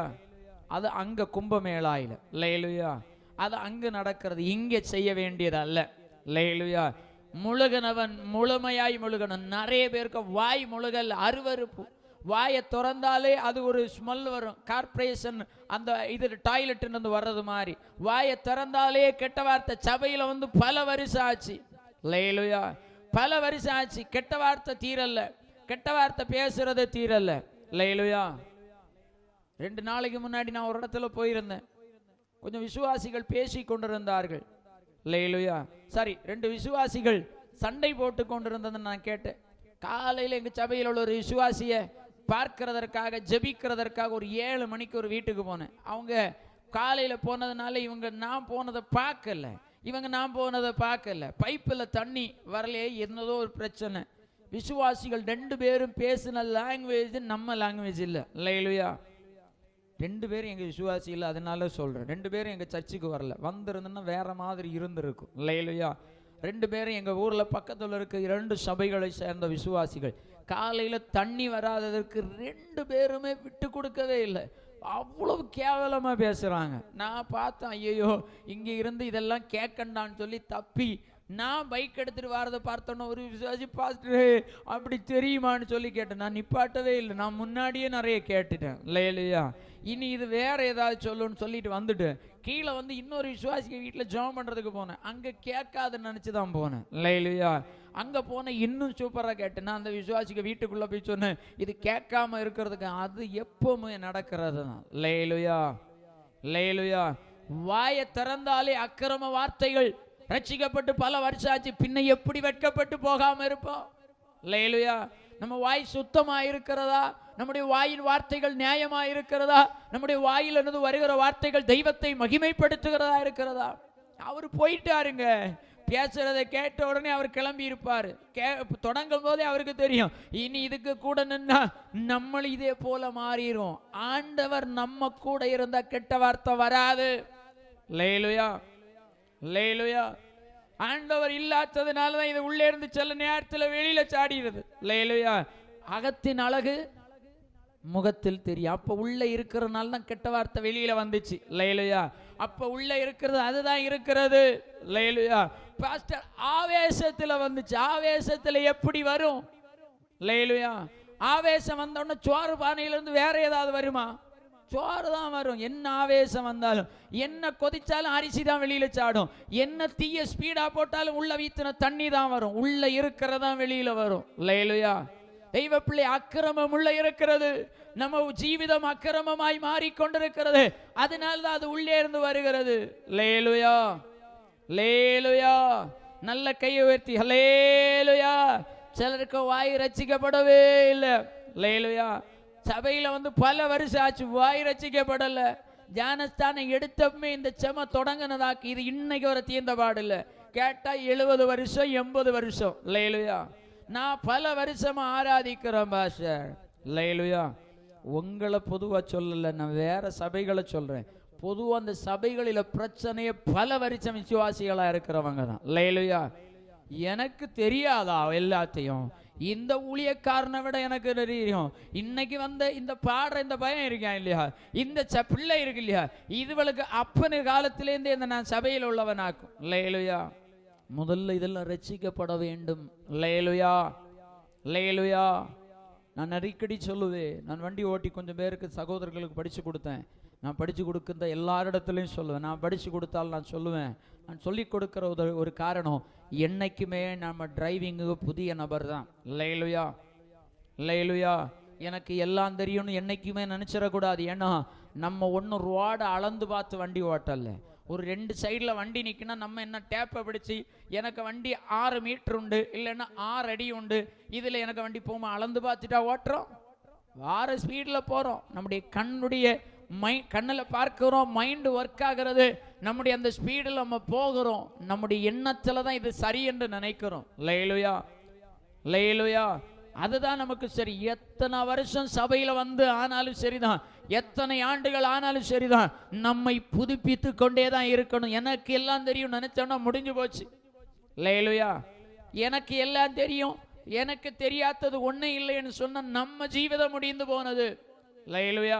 அது அங்க கும்பமேளாயில. லைலுயா. அது அங்க நடக்கிறது, இங்க செய்ய வேண்டியது அல்ல. லைலுயா. முழுகனவன் முழுமையாய் முழுகணும். நிறைய பேருக்கு வாய் முழுகல் அருவருப்பு. வாயை திறந்தாலே அது ஒரு ஸ்மெல் வரும், கார்பரேஷன் அந்த இது டாய்லெட் வர்றது மாதிரி. வாயை திறந்தாலே கெட்ட வார்த்தை. சபையில பல வருஷம் ஆச்சு. லைலுயா. பல வருஷம் ஆச்சு, கெட்ட வார்த்தை தீரல்ல, கெட்ட வார்த்தை பேசுறது தீரல்ல. லைலுயா. 2 நாளைக்கு முன்னாடி நான் ஒரு இடத்துல போயிருந்தேன், கொஞ்சம் விசுவாசிகள் பேசி கொண்டிருந்தார்கள். லைலுயா. சரி, 2 விசுவாசிகள் சண்டை போட்டு கொண்டிருந்ததை நான் கேட்டேன். காலையில் எங்க சபையில் உள்ள ஒரு விசுவாசிய பார்க்கிறதற்காக ஜெபிக்கிறதற்காக ஒரு 7 மணிக்கு ஒரு வீட்டுக்கு போனேன். அவங்க காலையில போனதுனால இவங்க நான் போனதை பார்க்கல, இவங்க நான் போனதை பார்க்கல. பைப்பில் தண்ணி வரலையே, என்னதோ ஒரு பிரச்சனை. விசுவாசிகள் 2 பேரும் பேசின லாங்குவேஜ் நம்ம லாங்குவேஜ் இல்லை. லைலுயா. 2 பேரும் எங்க விசுவாசி இல்லை, அதனால சொல்றேன். 2 பேரும் எங்க சர்ச்சுக்கு வரல, வந்திருந்தோன்னா வேற மாதிரி இருந்திருக்கும். லைலுயா. 2 பேரும் எங்க ஊர்ல பக்கத்துல இருக்க 2 சபைகளை சேர்ந்த விசுவாசிகள். காலையில தண்ணி வராததற்கு 2 பேருமே விட்டு கொடுக்கவே இல்லை. அவ்வளவு கேவலமா பேசுறாங்க. நான் பார்த்தேன், ஐயோ இங்க இருந்து இதெல்லாம் கேட்கண்டான்னு சொல்லி தப்பி நான் பைக் எடுத்துட்டு வரதை பார்த்தோன்னா ஒரு விசுவாசி, பாஸ்டர் அப்படி தெரியுமான்னு சொல்லி கேட்டேன். நான் நிப்பாட்டவே இல்லை, நான் முன்னாடியே நிறைய கேட்டுட்டேன். லைலுயா. இனி இது வேற ஏதாவது சொல்லுன்னு சொல்லிட்டு வந்துட்டு கீழே இன்னொரு விசுவாசிக்கு வீட்டில் ஜெபம் பண்றதுக்கு போனேன். அங்க கேட்காதுன்னு நினைச்சுதான் போனேன். லைலுயா. அங்க போன இன்னும் சூப்பரா கேட்டேன். நான் அந்த விசுவாசிக்கு வீட்டுக்குள்ள போய் சொன்னேன், இது கேட்காம இருக்கிறதுக்கு அது எப்பவுமே நடக்கிறது தான். லைலுயா. லைலுயா. வாயை திறந்தாலே அக்கிரம வார்த்தைகள். ரட்சிக்கப்பட்டு பல வருஷம் ஆச்சு, பின்ன எப்படி வெட்கப்பட்டு போகாம இருப்போம்? லைலுயா. நம்ம வாய் சுத்தமா இருக்கிறதா? நம்முடைய வாயின் வார்த்தைகள் நியாயமா இருக்கிறதா? நம்முடைய வாயிலிருந்து வருகிற வார்த்தைகள் தெய்வத்தை மகிமைப்படுத்துகிறதா இருக்கிறதா? அவர் போயிட்டாருங்க, பேசுறதை கேட்ட உடனே அவர் கிளம்பி இருப்பாரு. தொடங்கும் போதே அவருக்கு தெரியும், இனி இதுக்கு கூட நின்னா நம்ம இதே போல மாறிடும். ஆண்டவர் நம்ம கூட இருந்தா கெட்ட வார்த்தை வராது. லைலுயா. லைலுயா. ஆண்டவர் இல்லாததுனாலதான் இது உள்ளே இருந்து சில நேரத்தில் வெளியில சாடிடுது. லைலுயா. அகத்தின் அழகு முகத்தில் தெரியும். அப்ப உள்ள இருக்கிறதுனால தான் கெட்ட வார்த்தை வெளியில வந்துச்சு. லைலுயா. அப்ப உள்ள இருக்கிறது அதுதான் இருக்கிறது. லைலுயா. பாஸ்டர் ஆவேசத்துல வந்துச்சு. ஆவேசத்துல எப்படி வரும்? லைலுயா. ஆவேசம் வந்த உடனே சோறு பானையிலிருந்து வேற ஏதாவது வருமா? சோறு தான் வரும். என்ன ஆவேசம் வந்தாலும், என்ன கொதிச்சாலும் அரிசி தான் வெளியில சாடும். என்ன தீய ஸ்பீடா போட்டாலும் உள்ள வீத்தின தண்ணி தான் வரும். உள்ள இருக்கிறதா வெளியில வரும். லைலுயா. தெய்வ பிள்ளை, அக்கிரமம் உள்ள இருக்கிறது. நம்ம ஜீவிதம் அக்கிரமமாய் மாறிக்கொண்டிருக்கிறது. அதனால்தான் அது உள்ளே இருந்து வருகிறது. லேலுயா. லேலுயா. நல்ல கையை உயர்த்தி ஹல்லேலூயா. சிலருக்கு வாய் ரட்சிக்கப்படவே இல்லை. லேலுயா. சபையில பல வருஷம் ஆச்சு, வாய் ரட்சிக்கப்படல. ஞானஸ்தானம் எடுத்தமே இந்த செம தொடங்கினதாக்கு இது இன்னைக்கு வர தீர்ந்த பாடல. கேட்டா 70 வருஷம் 80 வருஷம். லேலுயா. நான் பல வருஷமா ஆராதிக்கிறேன் பாஸ்டர். லேலுயா. உங்களை பொதுவா சொல்லல, நான் வேற சபைகளை சொல்றேன். பொதுவா அந்த சபைகளில பிரச்சனையே பல வருஷம் விசுவாசிகளா இருக்கிறவங்க தான். லேலுயா. எனக்கு தெரியாதா எல்லாத்தையும்? இந்த ஊழியக்காரனை விட எனக்கு தெரியும். இன்னைக்கு இந்த பாடுற இந்த பயம் இருக்கா இல்லையா, இந்த பிள்ளை இருக்கு இல்லையா, இதுவளுக்கு அப்பனு காலத்திலேருந்தே இந்த நான் சபையில் உள்ளவனாக்கும். லேலுயா. முதல்ல இதெல்லாம் ரட்சிக்கப்பட வேண்டும். லேலுயா. லேலுயா. நான் அடிக்கடி சொல்லுவேன், நான் வண்டி ஓட்டி கொஞ்சம் பேருக்கு சகோதரர்களுக்கு படிச்சு கொடுத்தேன். நான் படிச்சு கொடுக்குற எல்லாரிடத்துலையும் சொல்லுவேன், நான் படிச்சு கொடுத்தாலும் நான் சொல்லுவேன், நான் சொல்லி கொடுக்குற ஒரு காரணம், என்னைக்குமே நம்ம டிரைவிங்கு புதிய நபர் தான். லேலுயா. லேலுயா. எனக்கு எல்லாம் தெரியும்னு என்னைக்குமே நினைச்சிடக்கூடாது. ஏன்னா நம்ம ஒன்றும் ரோடை அளந்து பார்த்து வண்டி ஓட்டல, ஒரு 2 சைடில் வண்டி நிற்குன்னா நம்ம என்ன டேப்பை பிடிச்சி எனக்கு வண்டி 6 மீட்டர் உண்டு, இல்லைன்னா 6 அடி உண்டு, இதில் எனக்கு வண்டி போகுமா அளந்து பார்த்துட்டா ஓட்டுறோம்? வார ஸ்பீடில் போகிறோம். நம்முடைய கண்ணில் பார்க்கிறோம், மைண்டு ஒர்க் ஆகிறது, நம்முடைய அந்த ஸ்பீடில் நம்ம போகிறோம். நம்முடைய எண்ணத்தில் தான் இது சரி என்று நினைக்கிறோம். லேலுயா, லேலுயா. அதுதான் நமக்கு சரி. எத்தனை வருஷம் சபையில் வந்து ஆனாலும் சரிதான், எத்தனை ஆண்டுகள் ஆனாலும் சரிதான், நம்மை புதுப்பித்து கொண்டே தான் இருக்கணும். எனக்கு எல்லாம் தெரியும் நினைச்சோன்னா முடிஞ்சு போச்சு. லேலுயா. எனக்கு எல்லாம் தெரியும், எனக்கு தெரியாதது ஒன்றும் இல்லைன்னு சொன்ன நம்ம ஜீவிதம் முடிந்து போனது. லேலுயா.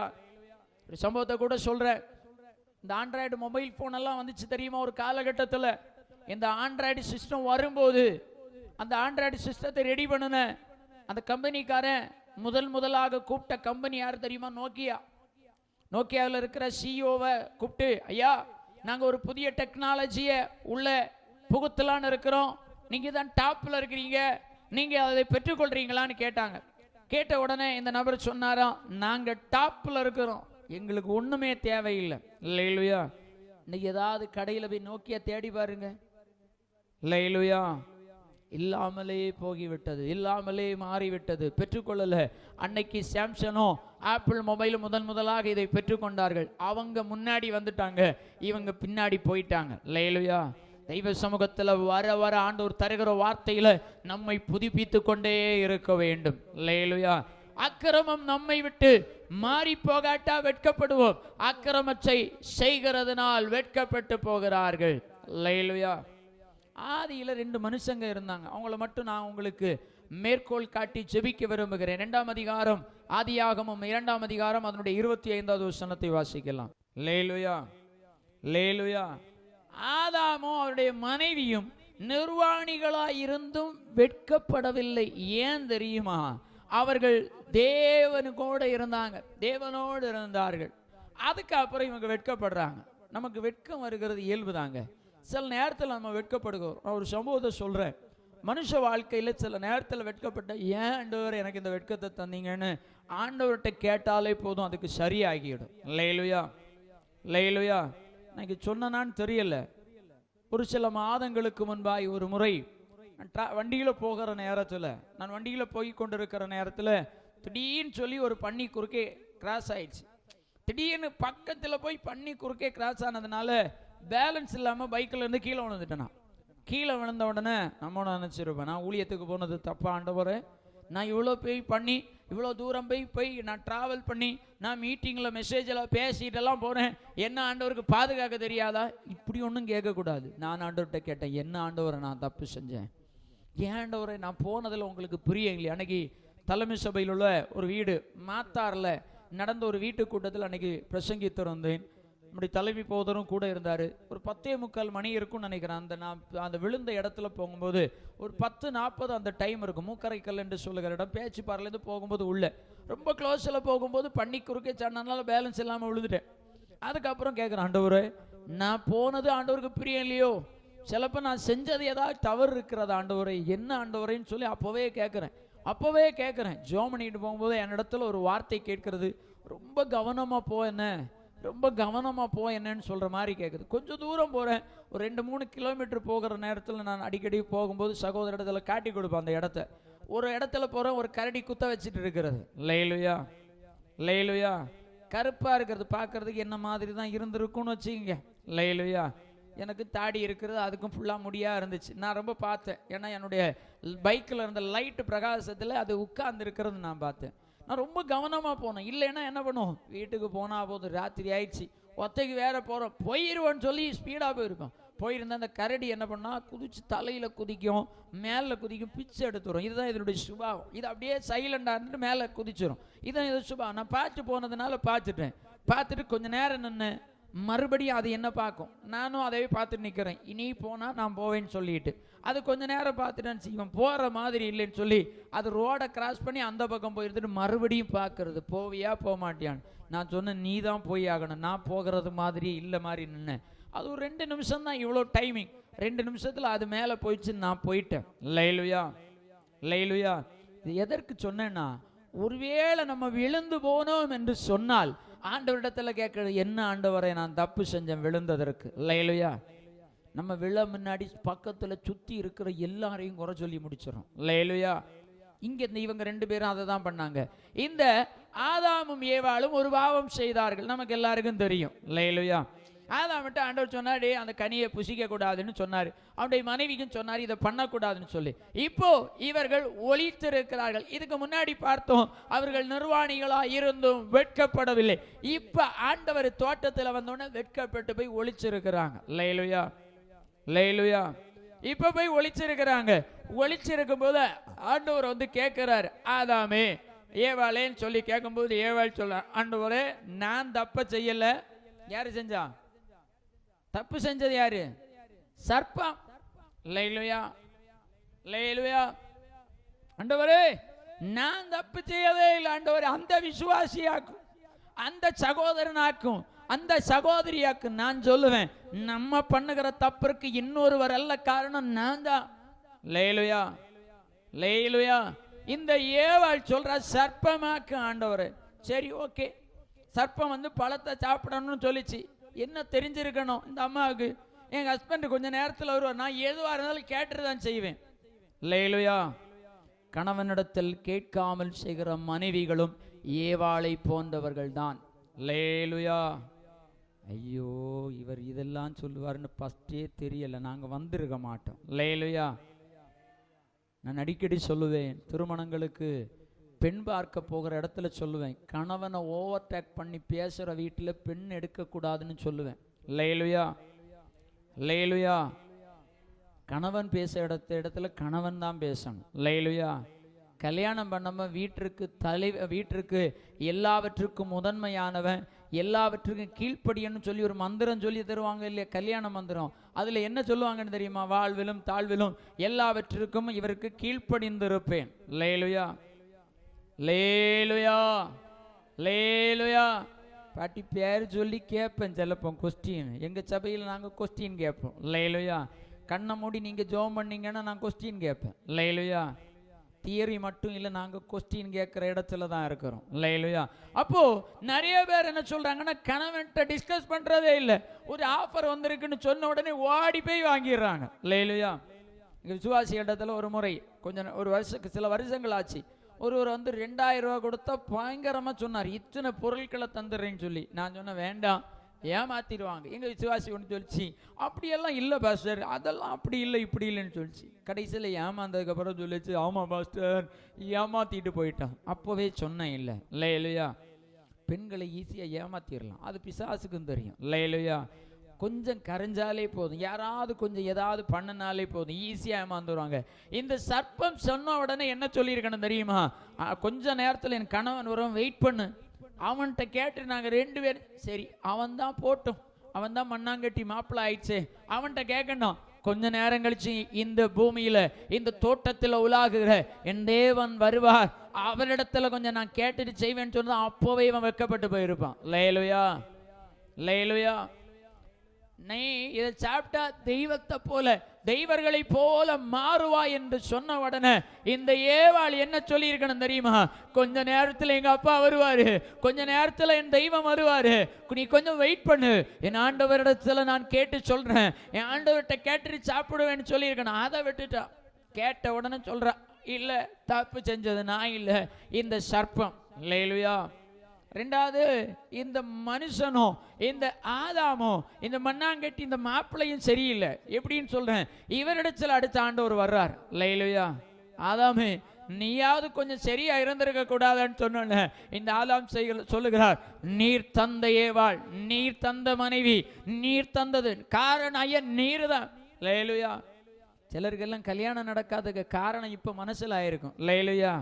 ஒரு சம்பவத்தை கூட சொல்றேன். இந்த ஆண்ட்ராய்டு மொபைல் போன் எல்லாம் வந்துச்சு தெரியுமா? ஒரு காலகட்டத்தில் இந்த ஆண்ட்ராய்டு சிஸ்டம் வரும்போது அந்த ஆண்ட்ராய்டு சிஸ்டத்தை ரெடி பண்ணின அந்த கம்பெனிக்காரன் முதலாக கூப்பிட்ட கம்பெனி யார் தெரியுமா? நோக்கியா. நோக்கியாவில் இருக்கிற சிஇஓவை கூப்பிட்டு, ஐயா நாங்கள் ஒரு புதிய டெக்னாலஜியை உள்ள புகுத்தலான்னு இருக்கிறோம், நீங்கள் தான் டாப்பில் இருக்கிறீங்க, நீங்கள் அதை பெற்றுக்கொள்றீங்களான்னு கேட்டாங்க. கேட்ட உடனே இந்த நபர் சொன்னாராம், நாங்கள் டாப்பில் இருக்கிறோம், எங்களுக்கு ஒன்றுமே தேவையில்லை. லேலுயா. இன்னைக்கு ஏதாவது கடையில் போய் நோக்கியா தேடி பாருங்க. லேலுயா. இல்லாமலே போகிவிட்டது, இல்லாமலே மாறிவிட்டது, பெற்றுக்கொள்ளல. அன்னைக்கு சாம்சனோ ஆப்பிள் மொபைல் முதலாக இதை பெற்றுக்கொண்டார்கள். அவங்க முன்னாடி வந்துட்டாங்க, இவங்க பின்னாடி போயிட்டாங்க. லேலுயா. தெய்வ சமூகத்தில் வர ஆண்டவர் தருகிற வார்த்தையில நம்மை புதுப்பித்து கொண்டே இருக்க வேண்டும். லேலுயா. அக்கிரமம் நம்மை விட்டு மாறி போகாட்டா வெட்கப்படுவோம், அக்கிரமத்தை செய்கிறதுனால் வெட்கப்பட்டு போகிறார்கள். லேலுயா. ஆதியில் 2 மனுஷங்க இருந்தாங்க. அவங்கள மட்டும் நான் உங்களுக்கு மேற்கோள் காட்டி ஜெபிக்க விரும்புகிறேன். 2ஆம் அதிகாரம் ஆதியாகமம் 2ஆம் அதிகாரம் அதனுடைய 25வது வசனத்தை வாசிக்கலாம். லேலுயா, லேலுயா. ஆதாமும் அவருடைய மனைவியும் நிர்வாணிகளாய் இருந்தும் வெட்கப்படவில்லை. ஏன் தெரியுமா? அவர்கள் தேவனோடு இருந்தாங்க, தேவனோடு இருந்தார்கள். அதுக்கப்புறம் இவங்க வெட்கப்படுறாங்க. நமக்கு வெட்கம் வருகிறது இயல்பு தாங்க. சில நேரத்தில் நம்ம வெட்கப்படுகிறோம். நான் ஒரு சம்பவத்தை சொல்கிறேன். மனுஷ வாழ்க்கையில் சில நேரத்தில் வெட்கப்பட்ட, ஏன் ஆண்டவர் எனக்கு இந்த வெட்கத்தை தந்தீங்கன்னு ஆண்டவர்கிட்ட கேட்டாலே போதும், அதுக்கு சரியாகிடும். லேலுயா, லேலுயா. எனக்கு சொன்னான்னு தெரியல, ஒரு சில மாதங்களுக்கு முன்பாய் ஒரு முறை வண்டியில் போகிற நேரத்தில், நான் வண்டியில் போய் கொண்டிருக்கிற நேரத்தில் திடீர்னு சொல்லி ஒரு பன்னி குறுக்கே கிராஸ் ஆயிடுச்சு. திடீர்னு பக்கத்தில் போய் பன்னி குறுக்கே கிராஸ் ஆனதுனால பேலன்ஸ் இல்லாமல் பைக்கில் இருந்து கீழே விழுந்துட்டேன். கீழே விழுந்த உடனே நம்ம நினச்சிருப்பேன், நான் ஊழியத்துக்கு போனது தப்பா ஆண்டவரே, நான் இவ்வளோ பண்ணி இவ்வளோ தூரம் போய் நான் ட்ராவல் பண்ணி நான் மீட்டிங்கில் மெசேஜில் பேசிகிட்டெல்லாம் போனேன், என்ன ஆண்டவருக்கு பாதுகாக்க தெரியாதா? இப்படி ஒன்றும் கேட்கக்கூடாது. நான் ஆண்டவர்கிட்ட கேட்டேன், என்ன ஆண்டவரை நான் தப்பு செஞ்சேன்? ஏன் ஆண்டவரை நான் போனதில் உங்களுக்கு புரிய இல்லையா? அன்னைக்கு தலைமை சபையில் உள்ள ஒரு வீடு மாத்தாரில் நடந்த ஒரு வீட்டு கூட்டத்தில் அன்னைக்கு பிரசங்கித்திருந்தேன். நம்முடைய தலைவி போதரும் கூட இருந்தார். ஒரு 10:45 மணி இருக்கும்னு நினைக்கிறேன். நான் அந்த விழுந்த இடத்துல போகும்போது ஒரு 10:40 அந்த டைம் இருக்கும். மூக்கரைக்கல் என்று சொல்லுகிற இடம். பேச்சு பார்லேருந்து போகும்போது உள்ள ரொம்ப க்ளோஸில் போகும்போது பண்ணி குறுக்கே சண்டனால பேலன்ஸ் இல்லாமல் விழுந்துட்டேன். அதுக்கப்புறம் கேட்குறேன், ஆண்டவரே நான் போனது ஆண்டவருக்கு பிரியம் இல்லையோ, சிலப்போ நான் செஞ்சது ஏதாவது தவறு இருக்கிறதா ஆண்டவரே, என்ன ஆண்டவரேன்னு சொல்லி அப்போவே கேட்குறேன். ஜோம் பண்ணிட்டு போகும்போது என்னிடத்துல ஒரு வார்த்தை கேட்கறது, ரொம்ப கவனமாக போ, என்ன ரொம்ப கவனமாக போ என்னன்னு சொல்கிற மாதிரி கேட்குது. கொஞ்சம் தூரம் போகிறேன், ஒரு 2-3 கிலோமீட்டர் போகிற நேரத்தில் நான் அடிக்கடி போகும்போது சகோதர இடத்துல காட்டி கொடுப்பேன். அந்த இடத்த ஒரு இடத்துல போகிறேன், ஒரு கரடி குத்த வச்சுட்டு இருக்கிறது. லேலுயா, லேலுயா. கருப்பாக இருக்கிறது பார்க்கறதுக்கு என்ன மாதிரி தான் இருந்திருக்குன்னு வச்சுக்கிங்க. லேலுயா. எனக்கு தாடி இருக்கிறது, அதுக்கும் ஃபுல்லாக முடியாக இருந்துச்சு. நான் ரொம்ப பார்த்தேன், ஏன்னா என்னுடைய பைக்கில் இருந்த லைட்டு பிரகாசத்தில் அது உட்கார்ந்து இருக்கிறது நான் பார்த்தேன். நான் ரொம்ப கவனமாக போனேன். இல்லைன்னா என்ன பண்ணுவோம், வீட்டுக்கு போனால் போதும், ராத்திரி ஆயிடுச்சு, ஒத்தைக்கு வேற போகிறோம், போயிடுவோன்னு சொல்லி ஸ்பீடாக போயிருக்கோம். போயிருந்தா அந்த கரடி என்ன பண்ணால் குதிச்சு தலையில் குதிக்கும், மேலே குதிக்கும், பிச்சு எடுத்துரும். இதுதான் இதனுடைய சுபாவம். இது அப்படியே சைலண்டாக இருந்துட்டு மேலே குதிச்சிடும். இதுதான் இது சுபாவம். நான் பார்த்து போனதுனால பார்த்துட்டு கொஞ்சம் நேரம் நின்று மறுபடியும் அது என்ன பார்க்கும், நானும் அதே பார்த்துட்டு நிற்கிறேன். இனி போனால் நான் போவேன்னு சொல்லிட்டு அது கொஞ்ச நேரம் பார்த்துட்டேன்னு இவன் போகிற மாதிரி இல்லைன்னு சொல்லி அது ரோடை கிராஸ் பண்ணி அந்த பக்கம் போயிருந்துட்டு மறுபடியும் பார்க்கறது, போவியா போக மாட்டியான்னு. நான் சொன்னேன், நீ தான் போய் ஆகணும், நான் போகிறது மாதிரி இல்லை மாதிரி நின்னேன். அது ஒரு 2 நிமிஷம் தான் இவ்வளோ டைமிங். 2 நிமிஷத்தில் அது மேலே போயிடுச்சு, நான் போயிட்டேன். லேலுயா, லேலுயா. இது எதற்கு சொன்னேன்னா, ஒருவேளை நம்ம விழுந்து போனோம் என்று சொன்னால் ஆண்டவரிடத்துல கேட்கறது, என்ன ஆண்டவரை நான் தப்பு செஞ்சேன் விழுந்ததற்கு? அல்லேலூயா. நம்ம விழ முன்னாடி பக்கத்துல சுத்தி இருக்கிற எல்லாரையும் குறை சொல்லி முடிச்சிடும். அல்லேலூயா. இங்க இவங்க 2 பேரும் அதை தான் பண்ணாங்க. இந்த ஆதாமும் ஏவாளும் ஒரு பாவம் செய்தார்கள், நமக்கு எல்லாருக்கும் தெரியும். அல்லேலூயா. ஆதாம்கிட்ட ஆண்டவர் சொன்னாரு, அந்த கனியை புசிக்க கூடாதுன்னு சொன்னாரு. அவனுடைய மனைவிக்கும் சொன்னார், இதை பண்ணக்கூடாதுன்னு சொல்லி. இப்போ இவர்கள் ஒளித்திருக்கிறார்கள். இதுக்கு முன்னாடி பார்த்தோம், அவர்கள் நிர்வாணிகளா இருந்தும் வெட்கப்படவில்லை. இப்ப ஆண்டவர் தோட்டத்தில் வந்தோடனே வெட்கப்பட்டு போய் ஒளிச்சிருக்கிறாங்க. அல்லேலூயா, அல்லேலூயா. இப்ப போய் ஒளிச்சிருக்கிறாங்க. ஒளிச்சிருக்கும் போது ஆண்டவர் வந்து கேட்கிறார், ஆதாமே ஏவாளேன்னு சொல்லி கேட்கும்போது ஏவாள் சொல்ல, ஆண்டவரே நான் தப்ப செய்யல. யாரு செஞ்சா தப்பு? செஞ்சது யாரு? சர்ப்பம். அல்லேலூயா, அல்லேலூயா. ஆண்டவரே நான் தப்பு செய்யவே இல்லை ஆண்டவரே. அந்த விசுவாசியாக்கும், அந்த சகோதரனாக்கும், அந்த சகோதரியாக்கும் நான் சொல்லுவேன், நம்ம பண்ணுகிற தப்பிற்கு இன்னொருவர் அல்ல காரணம், நான் தான். அல்லேலூயா, அல்லேலூயா. இந்த ஏவாள் சொல்ற சர்ப்பமாக்கு ஆண்டவரே. சரி, ஓகே, சர்ப்பம் வந்து பழத்தை சாப்பிடணும்னு சொல்லிச்சு. என்ன தெரிஞ்சிருக்கணும் இந்த அம்மாவுக்கு? என் ஹஸ்பண்ட் கொஞ்ச நேரத்தில் வருவார், நான் எதுவாக இருந்தாலும் கேட்டுட்டு தான் செய்வேன். அல்லேலூயா. கணவனிடத்தில் கேட்காமல் செய்கிற மனைவிகளும் ஏவாளை போன்றவர்கள் தான். அல்லேலூயா. ஐயோ, இவர் இதெல்லாம் சொல்லுவாருன்னு ஃபர்ஸ்டே தெரியல, நாங்கள் வந்திருக்க மாட்டோம். அல்லேலூயா. நான் அடிக்கடி சொல்லுவேன், திருமணங்களுக்கு பெண் பார்க்க போகிற இடத்துல சொல்லுவேன், கணவனை ஓவர்டேக் பண்ணி பேசுகிற வீட்டில் பெண் எடுக்கக்கூடாதுன்னு சொல்லுவேன். அல்லேலூயா, அல்லேலூயா. கணவன் பேச இடத்துல கணவன் தான் பேசணும். அல்லேலூயா. கல்யாணம் பண்ணாம வீட்டிற்கு எல்லாவற்றுக்கும் முதன்மையானவன், எல்லாவற்றுக்கும் கீழ்ப்படியன்னு சொல்லி ஒரு மந்திரம் சொல்லி தருவாங்க இல்லையா, கல்யாண மந்திரம். அதுல என்ன சொல்லுவாங்கன்னு தெரியுமா? வாழ்விலும் தாழ்விலும் எல்லாவற்றுக்கும் இவருக்கு கீழ்ப்படிந்திருப்பேன். அல்லேலூயா, லேலுயா, லேலுயா. பாட்டி பேர் சொல்லி கேட்பேன் சிலப்போம் கொஸ்டின். எங்கள் சபையில் நாங்கள் கொஸ்டின் கேட்போம். லேலுயா. கண்ணை மூடி நீங்கள் ஜோம் பண்ணீங்கன்னா நான் கொஸ்டின் கேட்பேன். லேலுயா. தியரி மட்டும் இல்லை, நாங்கள் கொஸ்டின் கேட்குற இடத்துல தான் இருக்கிறோம். லேலுயா. அப்போது நிறைய பேர் என்ன சொல்கிறாங்கன்னா, கணவன்கிட்ட டிஸ்கஸ் பண்ணுறதே இல்லை. ஒரு ஆஃபர் வந்திருக்குன்னு சொன்ன உடனே ஓடி போய் வாங்கிடுறாங்க. லேலுயா. இங்கே விசுவாசி இடத்துல ஒரு முறை சில வருஷங்கள் ஆச்சு, ஒருவர் வந்து 2000 ரூபா கொடுத்தா பயங்கரமாக சொன்னார், இத்தனை பொருட்களை தந்துடுறேன்னு சொல்லி. நான் சொன்னேன், வேண்டாம், ஏமாத்திடுவாங்க. எங்கள் விசுவாசி ஒன்று சொல்லிச்சு, அப்படியெல்லாம் இல்லை பாஸ்டர், அதெல்லாம் அப்படி இல்லை இப்படி இல்லைன்னு சொல்லிச்சு. கடைசியில் ஏமாந்ததுக்கப்புறம் சொல்லிச்சு, ஆமாம் பாஸ்டர் ஏமாத்திட்டு போயிட்டான். அப்போவே சொன்னேன் இல்லை. இல்லையா, பெண்களை ஈஸியாக ஏமாத்திடலாம், அது பிசாசுக்கும் தெரியும். இல்லையா, கொஞ்சம் கரைஞ்சாலே போதும், யாராவது கொஞ்சம் ஏதாவது பண்ணினாலே போதும், ஈஸியாக ஏமாந்துருவாங்க. இந்த சர்ப்பம் சொன்ன உடனே என்ன சொல்லியிருக்கணும் தெரியுமா? கொஞ்ச நேரத்தில் என் கணவன் வரும், வெயிட் பண்ணு. அவன்கிட்ட கேட்டு நாங்கள் 2 பேரும், சரி அவன் தான் போட்டும், அவன் தான் மண்ணாங்கட்டி மாப்பிள்ளை ஆயிடுச்சு, அவன்கிட்ட கேட்கணும். கொஞ்ச நேரம் கழிச்சு இந்த பூமியில இந்த தோட்டத்தில் உலாகுகிற என் தேவன் வருவார், அவரிடத்துல கொஞ்சம் நான் கேட்டுட்டு செய்வேன்னு சொன்னா அப்போவே இவன் வெட்கப்பட்டு போயிருப்பான். லேலுயா, லேலுயா. நீ இதை சாப்பிட்டா தெய்வத்தை போல, தெய்வர்களை போல மாறுவா என்று சொன்ன உடனே இந்த ஏவாள் என்ன சொல்லி இருக்கணும் தெரியுமா? கொஞ்ச நேரத்தில் எங்க அப்பா வருவாரு, கொஞ்ச நேரத்தில் என் தெய்வம் வருவாரு, நீ கொஞ்சம் வெயிட் பண்ணு, என் ஆண்டவரிடத்துல நான் கேட்டு சொல்றேன், என் ஆண்டவர்கிட்ட கேட்டுட்டு சாப்பிடுவேன்னு சொல்லி இருக்கணும். அதை விட்டுட்டா. கேட்ட உடனே சொல்றா, இல்ல தப்பு செஞ்சது நான் இல்ல, இந்த சர்ப்பம். லேலுயா. 2வது, இந்த மனுஷனும் இந்த ஆதாமும் இந்த மண்ணாங்கட்டி இந்த மாப்பிள்ளையும் சரியில்லை. எப்படின்னு சொல்றேன், இவரிடத்தில் அடுத்த ஆண்டவர் வர்றார். லேலுயா. ஆதாமே நீயாவது கொஞ்சம் சரியா இருந்திருக்க கூடாதுன்னு சொன்ன இந்த ஆதாம் சொல்லுகிறார், நீர் தந்த ஏவாள், நீர் தந்த மனைவி, நீர் தந்தது காரணம் ஐயா நீர் தான். லேலுயா. சிலருக்கெல்லாம் கல்யாணம் நடக்காததுக்கு காரணம் இப்ப மனசுல ஆயிருக்கும். லேலுயா,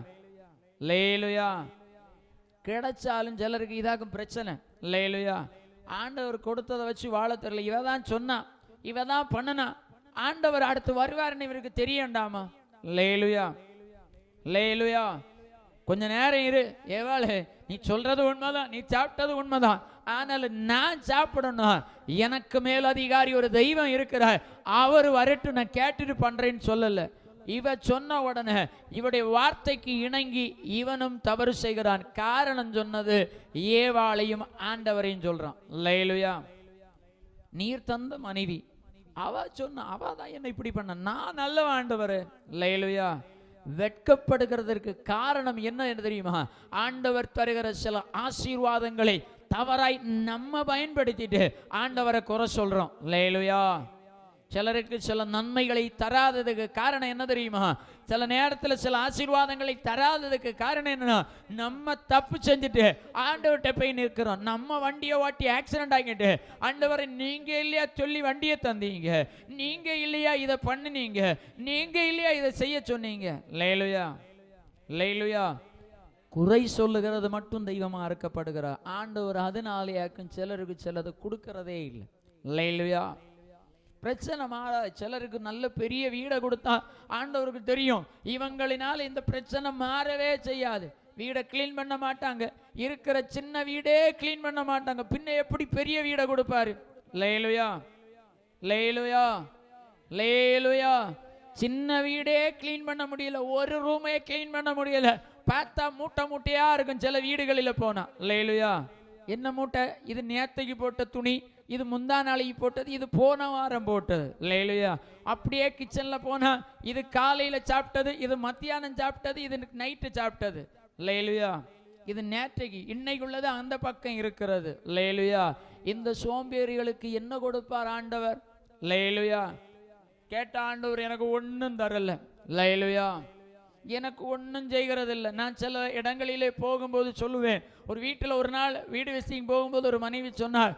லேலுயா. கிடைச்சாலும் சிலருக்கு இதாகும் பிரச்சனை. லேலுயா. ஆண்டவர் கொடுத்ததை வச்சு வாழ தெரியல, இவ தான் சொன்னா, இவ தான் பண்ணனா, ஆண்டவர் அடுத்து வருவாருன்னு இவருக்கு தெரியண்டாமா? லேலுயா, லேலுயா. கொஞ்ச நேரம் இரு ஏவாளே, நீ சொல்றது உண்மைதான், நீ சாப்பிட்டது உண்மைதான், ஆனால் நான் சாப்பிடணும், எனக்கு மேல் அதிகாரி ஒரு தெய்வம் இருக்கிறார், அவர் வரட்டும், நான் கேட்டுட்டு பண்றேன்னு சொல்லல. இவ சொன்ன உடனே இவருடைய வார்த்தைக்கு இணங்கி இவனும் தவறு செய்கிறான். காரணம் சொன்னது ஏவாளையும் ஆண்டவரையும் சொல்றான். அல்லேலூயா. நீர் தந்த மனைவி அவ சொன்ன, அவ தான் என்ன இப்படி பண்ண, நான் நல்ல ஆண்டவர். அல்லேலூயா. வெட்கப்படுகிறதற்கு காரணம் என்ன தெரியுமா? ஆண்டவர் தருகிற சில ஆசீர்வாதங்களை தவறாய் நம்ம பயன்படுத்திட்டு ஆண்டவரை குறை சொல்றோம். அல்லேலூயா. சிலருக்கு சில நன்மைகளை தராததுக்கு காரணம் என்ன தெரியுமா? சில நேரத்தில் சில ஆசீர்வாதங்களை தராததுக்கு காரணம் என்னன்னா, நம்ம தப்பு செஞ்சுட்டு ஆண்டவர்கிட்ட போய் நிற்கிறோம். நம்ம வண்டியை ஓட்டி ஆக்சிடென்ட் ஆகிட்டு, ஆண்டவரை நீங்க இல்லையா சொல்லி வண்டியை தந்தீங்க, நீங்க இல்லையா இதை பண்ணினீங்க, நீங்க இல்லையா இதை செய்ய சொன்னீங்க. அல்லேலூயா. அல்லேலூயா. குறை சொல்லுகிறது மட்டும் தெய்வமா அறுக்கப்படுகிறார். ஆண்டவர் அதனாலேயாக்கும் சிலருக்கு சிலது கொடுக்கறதே இல்லை. அல்லேலூயா. பிரச்சனை மாற, சிலருக்கு நல்ல பெரிய வீடை கொடுத்தா ஆண்டவருக்கு தெரியும் இவங்களினால் இந்த பிரச்சனை மாறவே செய்யாது. வீடை கிளீன் பண்ண மாட்டாங்க, இருக்கிற சின்ன வீடே கிளீன் பண்ண மாட்டாங்க, பின்ன எப்படி பெரிய வீடை கொடுப்பாரு? அல்லேலூயா. அல்லேலூயா. அல்லேலூயா. சின்ன வீடே கிளீன் பண்ண முடியல, ஒரு ரூமே கிளீன் பண்ண முடியல, பார்த்தா மூட்டை மூட்டையா இருக்கும் சில வீடுகளில் போனா. அல்லேலூயா. என்ன மூட்டை? இது நேத்தைக்கு போட்ட துணி, இது முந்தா நாளைக்கு போட்டது, இது போன வாரம் போட்டது. அல்லேலூயா. அப்படியே கிச்சன்ல போனா இது காலையில சாப்பிட்டது, இது மத்தியானம் சாப்பிட்டது, இது நைட்டு சாப்பிட்டது. அல்லேலூயா. இது நேற்றைக்கு இன்னைக்குள்ளது அந்த பக்கம் இருக்கிறது. அல்லேலூயா. இந்த சோம்பேறிகளுக்கு என்ன கொடுப்பார் ஆண்டவர்? அல்லேலூயா. கேட்ட ஆண்டவர் எனக்கு ஒன்றும் தரல. அல்லேலூயா. எனக்கு ஒன்றும் செய்கிறது இல்லை. நான் சில இடங்களிலே போகும்போது சொல்லுவேன், ஒரு வீட்டில் ஒரு நாள் வீடு விசிட்டிங் போகும்போது ஒரு மனைவி சொன்னார்,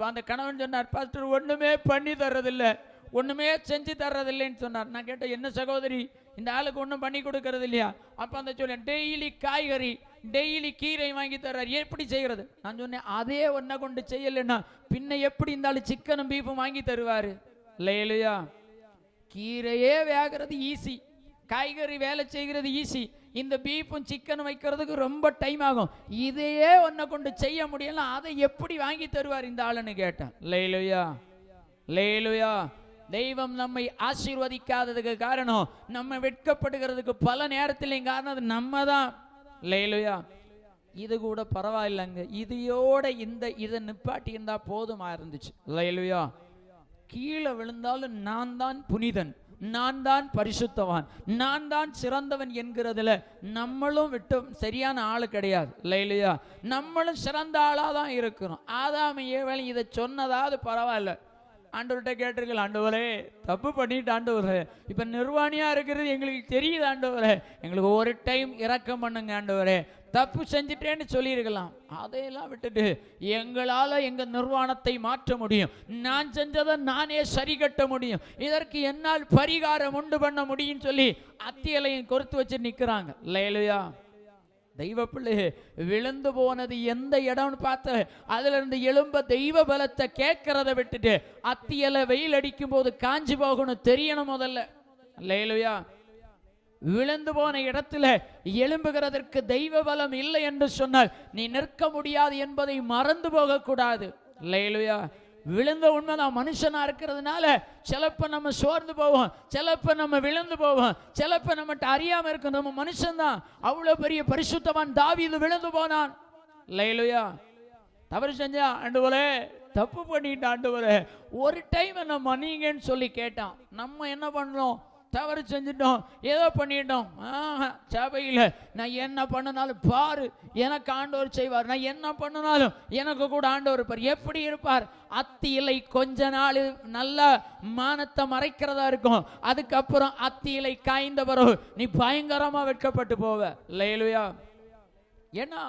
அந்த கணவன் சொன்னார், பாஸ்டர் ஒன்றுமே பண்ணி தர்றதில்லை, ஒன்றுமே செஞ்சு தர்றதில்லைன்னு சொன்னார். நான் கேட்டேன், என்ன சகோதரி இந்த ஆளுக்கு ஒன்றும் பண்ணி கொடுக்கறது இல்லையா? அப்போ அந்த சொல்லேன், டெய்லி காய்கறி டெய்லி கீரை வாங்கி தர்றார், எப்படி செய்கிறது? நான் சொன்னேன், அதே ஒன்றை கொண்டு செய்யலைன்னா பின்ன எப்படி இருந்தாலும் சிக்கனும் பீஃபும் வாங்கி தருவார். அல்லேலூயா. கீரையே வேகிறது ஈஸி, காய்கறி வேலை செய்கிறது ஈஸி, இந்த பீஃபும் சிக்கன் வைக்கிறதுக்கு ரொம்ப டைம் ஆகும், இதையே ஒன்றை கொண்டு செய்ய முடியல, அதை எப்படி வாங்கி தருவார் இந்த ஆளுன்னு கேட்டேன். அல்லேலூயா. அல்லேலூயா. தெய்வம் நம்மை ஆசீர்வதிக்காததுக்கு காரணம், நம்ம வெட்கப்படுகிறதுக்கு பல நேரத்தில் காரணம் நம்ம தான். அல்லேலூயா. இது கூட பரவாயில்லைங்க, இதையோட இதை நிப்பாட்டி இருந்தா போதுமா இருந்துச்சு. அல்லேலூயா. கீழே விழுந்தாலும் நான் தான் புனிதன், நான் தான் பரிசுத்தவான், நான் தான் சிறந்தவன் என்கிறதுல நம்மளும் விட்டு சரியான ஆளு கிடையாது. அல்லேலூயா. நம்மளும் சிறந்த ஆளாக தான் இருக்கிறோம். ஆதாம் ஏவாள் இதை சொன்னதாவது பரவாயில்ல, ஆண்டவர்கிட்ட கேட்டிருக்கல, ஆண்டவரே தப்பு பண்ணிட்டு ஆண்டவரே, இப்போ நிர்வாணியாக இருக்கிறது எங்களுக்கு தெரியுது ஆண்டவரே, எங்களுக்கு ஒரு டைம் இரக்கம் பண்ணுங்க ஆண்டவரே, தப்பு செஞ்சுட்டேன்னு சொல்லியிருக்கலாம். அதையெல்லாம் விட்டுட்டு எங்களால் எங்கள் நிர்வாணத்தை மாற்ற முடியும், நான் செஞ்சதை நானே சரி கட்ட முடியும், இதற்கு என்னால் பரிகாரம் உண்டு பண்ண முடியும் சொல்லி அத்தியலையும் கொடுத்து வச்சு நிற்கிறாங்க. அல்லேலூயா. தெய்வ பிள்ளை விழுந்து போனது எந்த இடம்னு பார்த்து அதுல இருந்து எழும்ப தெய்வ பலத்தை கேட்கறத விட்டுட்டு அத்தியலை வெயில் அடிக்கும் போது காஞ்சி போகணும் தெரியணும் முதல்ல. அல்லேலூயா. விழுந்து போன இடத்துல எழும்புகிறதற்கு தெய்வ பலம் இல்லை என்று சொன்னால் நீ நிற்க முடியாது என்பதை மறந்து போகக்கூடாது. அல்லேலூயா. விழுந்த உண்மைதான், மனுஷனா இருக்கிறதுனால சிலப்ப நம்ம சோர்ந்து போவோம், சிலப்ப நம்ம விழுந்து போவோம், சிலப்ப நம்மகிட்ட அறியாம இருக்கும், நம்ம மனுஷன்தான். அவ்வளவு பெரிய பரிசுத்தவான் தாவீது விழுந்து போனான். அல்லேலூயா. தவறு செஞ்சா, ஆண்டவரே தப்பு பண்ணிட்டு ஆண்டவரே ஒரு டைம் என்ன மன்னிங்கன்னு சொல்லி கேட்டான். நம்ம என்ன பண்ணோம்? தவறு செஞ்சிட்டோம், ஏதோ பண்ணிட்டோம். சபையில் நான் என்ன பண்ணினாலும் பாரு எனக்கு ஆண்டவர் செய்வார், நான் என்ன பண்ணினாலும் எனக்கு கூட ஆண்டவர் இருப்பார். எப்படி இருப்பார்? அத்தி இலை கொஞ்ச நாள் நல்ல மானத்தை மறைக்கிறதா இருக்கும், அதுக்கப்புறம் அத்தி இலை காய்ந்த பிறகு நீ பயங்கரமா வெட்கப்பட்டு போவ. அல்லேலூயா. ஏன்னா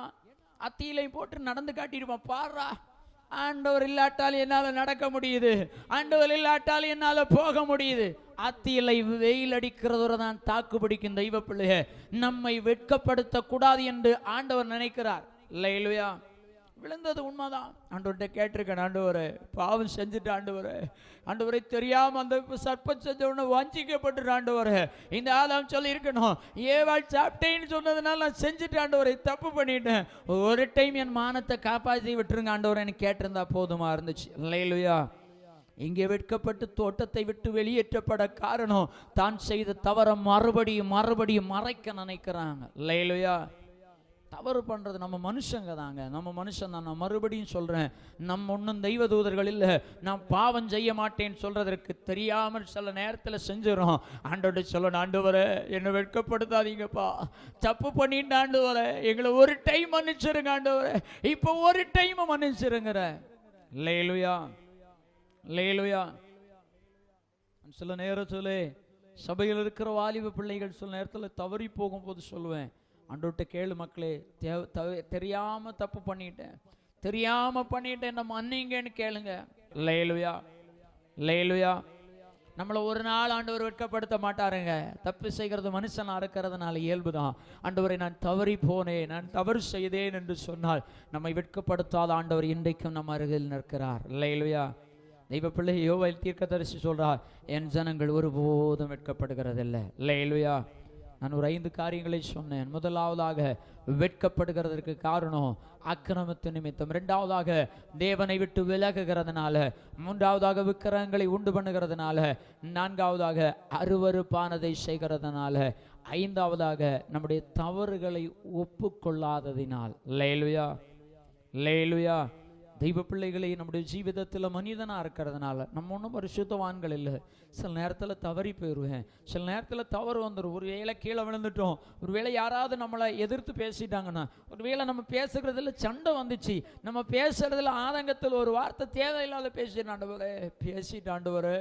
அத்தி இலை போட்டு நடந்து காட்டிடுவான், பாரா ஆண்டவர் இல்லாட்டாலும் என்னால நடக்க முடியுது, ஆண்டவர் இல்லாட்டாலும் என்னால போக முடியுது. அத்தியலை வெயில் அடிக்கிறதோட தான் தாக்கு பிடிக்கும். தெய்வ பிள்ளைய நம்மை வெட்கப்படுத்த கூடாது என்று ஆண்டவர் நினைக்கிறார். அல்லேலூயா. விழுந்தது உண்மைதான். ஆண்டவர்கிட்ட கேட்டிருக்கேன், ஆண்டவரே பாவம் செஞ்சுட்டு ஆண்டவரே, ஆண்டவரை தெரியாம அந்த சர்ப்பம் செஞ்ச உடனே வஞ்சிக்கப்பட்டு ஆண்டவரே, இந்த ஆதாம் சொல்லி இருக்கணும், ஏவாள் சாப்பிட்டேன்னு சொன்னதுனால நான் செஞ்சுட்டு ஆண்டவரை தப்பு பண்ணிட்டேன், ஒரு டைம் என் மானத்தை காப்பாற்றி விட்டுருங்க ஆண்டவரை கேட்டிருந்தா போதுமா இருந்துச்சு. அல்லேலூயா. இங்கே வெட்கப்பட்டு தோட்டத்தை விட்டு வெளியேற்றப்பட காரணம் தான் செய்த தவற மறுபடியும் மறுபடியும் மறைக்க நினைக்கிறாங்க. அல்லேலூயா. தவறு பண்றது நம்ம மனுஷங்க தாங்க, நம்ம மனுஷன் தான். நான் மறுபடியும் சொல்றேன், நம்ம ஒன்றும் தெய்வ தூதர்கள் இல்லை. நான் பாவம் செய்ய மாட்டேன்னு சொல்றதற்கு தெரியாமல் சில நேரத்தில் செஞ்சிடறோம். ஆண்டவர்கிட்ட சொல்லணும், ஆண்டவரே என்னை வெட்கப்படுத்தாதீங்கப்பா, தப்பு பண்ணிட்டு ஆண்டவரே எங்களை ஒரு டைம் மன்னிச்சிருங்க ஆண்டவரே, இப்போ ஒரு டைம் மன்னிச்சிருங்கிற. அல்லேலூயா, அல்லேலூயா. சில நேரத்தில் சபையில் இருக்கிற வாலிப பிள்ளைகள் சில நேரத்தில் தவறி போகும்போது சொல்லுவேன், ஆண்டவர்கிட்ட கேளு மக்களே, தெரியாம தப்பு பண்ணிட்டேன், தெரியாம பண்ணிட்டேன், நம்ம மன்னிங்கன்னு கேளுங்க. அல்லேலூயா, அல்லேலூயா. நம்மளை ஒரு நாள் ஆண்டவர் வெட்கப்படுத்த மாட்டாருங்க. தப்பு செய்கிறது மனுஷனா இருக்கிறதுனால இயல்புதான். ஆண்டவரை நான் தவறி போனேன், நான் தவறு செய்தேன் என்று சொன்னால் நம்மை வெட்கப்படுத்தாத ஆண்டவர் இன்றைக்கும் நம்ம அருகில் நிற்கிறார். அல்லேலூயா. தெய்வ பிள்ளை யோவேல் தீர்க்கதரிசி சொல்றார், என் ஜனங்கள் ஒருபோதும் வெட்கப்படுகிறதில்லை. அல்லேலூயா. நான் ஒரு 5 காரியங்களை சொன்னேன். முதலாவதாக வெட்கப்படுகிறதற்கு காரணம் அக்கிரமத்து நிமித்தம், இரண்டாவதாக தேவனை விட்டு விலகுகிறதுனால, மூன்றாவதாக விக்கிரகங்களை உண்டு பண்ணுகிறதுனால, நான்காவதாக அருவருப்பானதை செய்கிறதுனால, ஐந்தாவதாக நம்முடைய தவறுகளை ஒப்புக்கொள்ளாததினால். அல்லேலூயா, அல்லேலூயா. தெய்வ பிள்ளைகளை நம்முடைய ஜீவிதத்தில் மனிதனாக இருக்கிறதுனால நம்ம ஒன்றும் பரிசுத்தவான்கள் இல்லை. சில நேரத்தில் தவறி போயிடுவேன், சில நேரத்தில் தவறு வந்துடும். ஒரு வேளை கீழே விழுந்துட்டோம், ஒரு வேளை யாராவது நம்மளை எதிர்த்து பேசிட்டாங்கன்னா, ஒரு வேளை நம்ம பேசுகிறதுல சண்டை வந்துச்சு, நம்ம பேசுறதுல ஆதங்கத்தில் ஒரு வார்த்தை தேவையில்லாத பேசிட்டு, ஆண்டவரே பேசிட்டு ஆண்டவரே,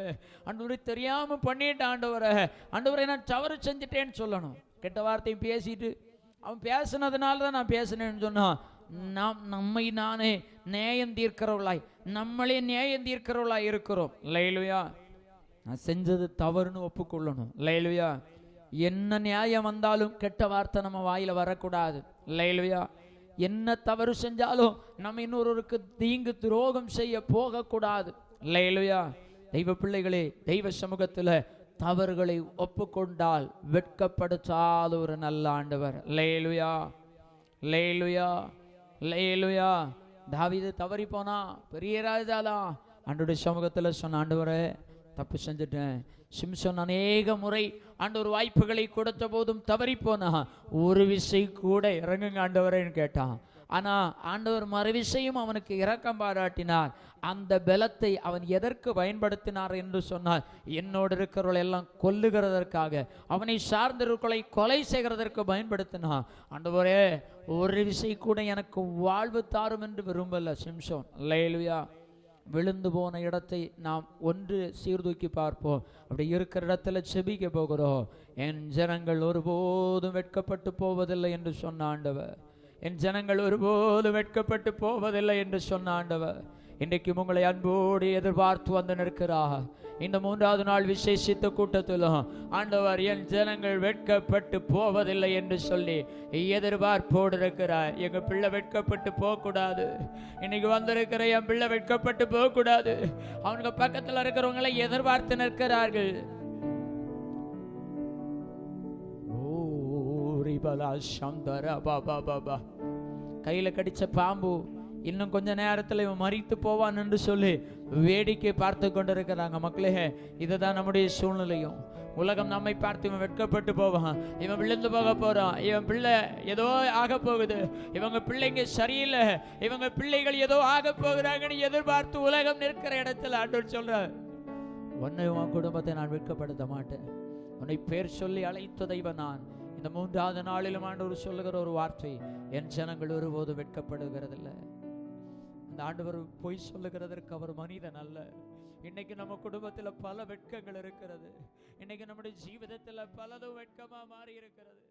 ஆண்டவரே தெரியாமல் பண்ணிட்டு ஆண்டவரே, ஆண்டவரே நான் தவறு செஞ்சுட்டேன்னு சொல்லணும். கெட்ட வார்த்தையும் பேசிட்டு அவன் பேசினதுனால தான் நான் பேசினேன்னு சொன்னான். நம்மை நானே நியாயம் தீர்க்கிறவளாய், நம்மளே நியாயம் தீர்க்கிறவளாய் இருக்கிறோம். அல்லேலூயா. நான் செஞ்சது தவறுன்னு ஒப்புக்கொள்ளணும். அல்லேலூயா. என்ன நியாயம் வந்தாலும் கெட்ட வார்த்தை நம்ம வாயில வரக்கூடாது. அல்லேலூயா. என்ன தவறு செஞ்சாலும் நம்ம இன்னொருவருக்கு தீங்கு துரோகம் செய்ய போகக்கூடாது. அல்லேலூயா. தெய்வ பிள்ளைகளே, தெய்வ சமூகத்தில் தவறுகளை ஒப்புக்கொண்டால் வெட்கப்படுத்தாத ஒரு நல்ல ஆண்டவர். அல்லேலூயா, அல்லேலூயா, அல்லேலூயா. தாவீது தவறி போனா பெரிய ராஜாதான். ஆண்டவருடைய சமூகத்தில் சொன்ன, ஆண்டவரே தப்பு செஞ்சுட்டேன். சிம்சோன் அநேக முறை ஆண்டவர் வாய்ப்புகளை கொடுத்த போதும் தவறி போனா, ஒரு விசை கூட இறங்குங்க ஆண்டவரேன்னு கேட்டான். ஆனா ஆண்டவர் மறுவிசையும் அவனுக்கு இரக்கம் பாராட்டினார். அந்த பலத்தை அவன் எதற்கு பயன்படுத்தினார் என்று சொன்னால், என்னோடு இருக்கிறவர்கள் எல்லாம் கொல்லுகிறதற்காக, அவனை சார்ந்திருக்களை கொலை செய்கிறதற்கு பயன்படுத்தினான். ஆண்டவரே ஒரு விசை கூட எனக்கு வாழ்வு தாரும் என்று விரும்பல சிம்சோன். அல்லேலூயா. விழுந்து போன இடத்தை நாம் ஒன்று சீர்தூக்கி பார்ப்போம். அப்படி இருக்கிற இடத்துல செபிக்க போகிறோம். என் ஜனங்கள் ஒருபோதும் வெட்கப்பட்டு போவதில்லை என்று சொன்ன ஆண்டவர், என் ஜனங்கள் ஒருபோதும் வெட்கப்பட்டு போவதில்லை என்று சொன்ன ஆண்டவர் இன்றைக்கு உங்களை அன்போடு எதிர்பார்த்து வந்து நிற்கிறார். இந்த 3வது நாள் விசேஷித்த கூட்டத்திலும் ஆண்டவர் என் ஜனங்கள் வெட்கப்பட்டு போவதில்லை என்று சொல்லி எதிர்பார்ப்போடு இருக்கிறார். எங்க பிள்ளை வெட்கப்பட்டு போகக்கூடாது. இன்னைக்கு வந்திருக்கிற என் பிள்ளை வெட்கப்பட்டு போகக்கூடாது. அவனுக்கு பக்கத்தில் இருக்கிறவங்களை எதிர்பார்த்து நிற்கிறார்கள். கையில கடிச்ச பாம்பு இன்னும் கொஞ்ச நேரத்தில் இவன் மரித்து போவான் என்று சொல்லி வேடிக்கை பார்த்து கொண்டிருக்கிறாங்க. மக்களே, இதுதான் நம்முடைய சூழ்நிலையும். உலகம் நம்மை பார்த்து இவன் வெட்கப்பட்டு போவான், இவன் விழுந்து போக போறான், இவன் பிள்ளை ஏதோ ஆக போகுது, இவங்க பிள்ளைங்க சரியில்லை, இவங்க பிள்ளைகள் ஏதோ ஆக போகிறாங்கன்னு எதிர்பார்த்து உலகம் நிற்கிற இடத்துல ஆண்டவர் சொல்ற, உன்னை உன் குடும்பத்தை நான் வெட்கப்படுத்த மாட்டேன். உன்னை பேர் சொல்லி அழைத்த தெய்வம் நான். இந்த 3வது நாளிலும் ஆண்டவர் சொல்லுகிற ஒரு வார்த்தை, என் ஜனங்கள் ஒருபோதும் வெட்கப்படுகிறதில்லை. அந்த ஆண்டவர் பொய் சொல்லுகிறதற்கு அவர் மனிதன் அல்ல. இன்னைக்கு நம்ம குடும்பத்தில் பல வெட்கங்கள் இருக்கிறது. இன்னைக்கு நம்முடைய ஜீவிதத்தில் பலதும் வெட்கமா மாறி இருக்கிறது.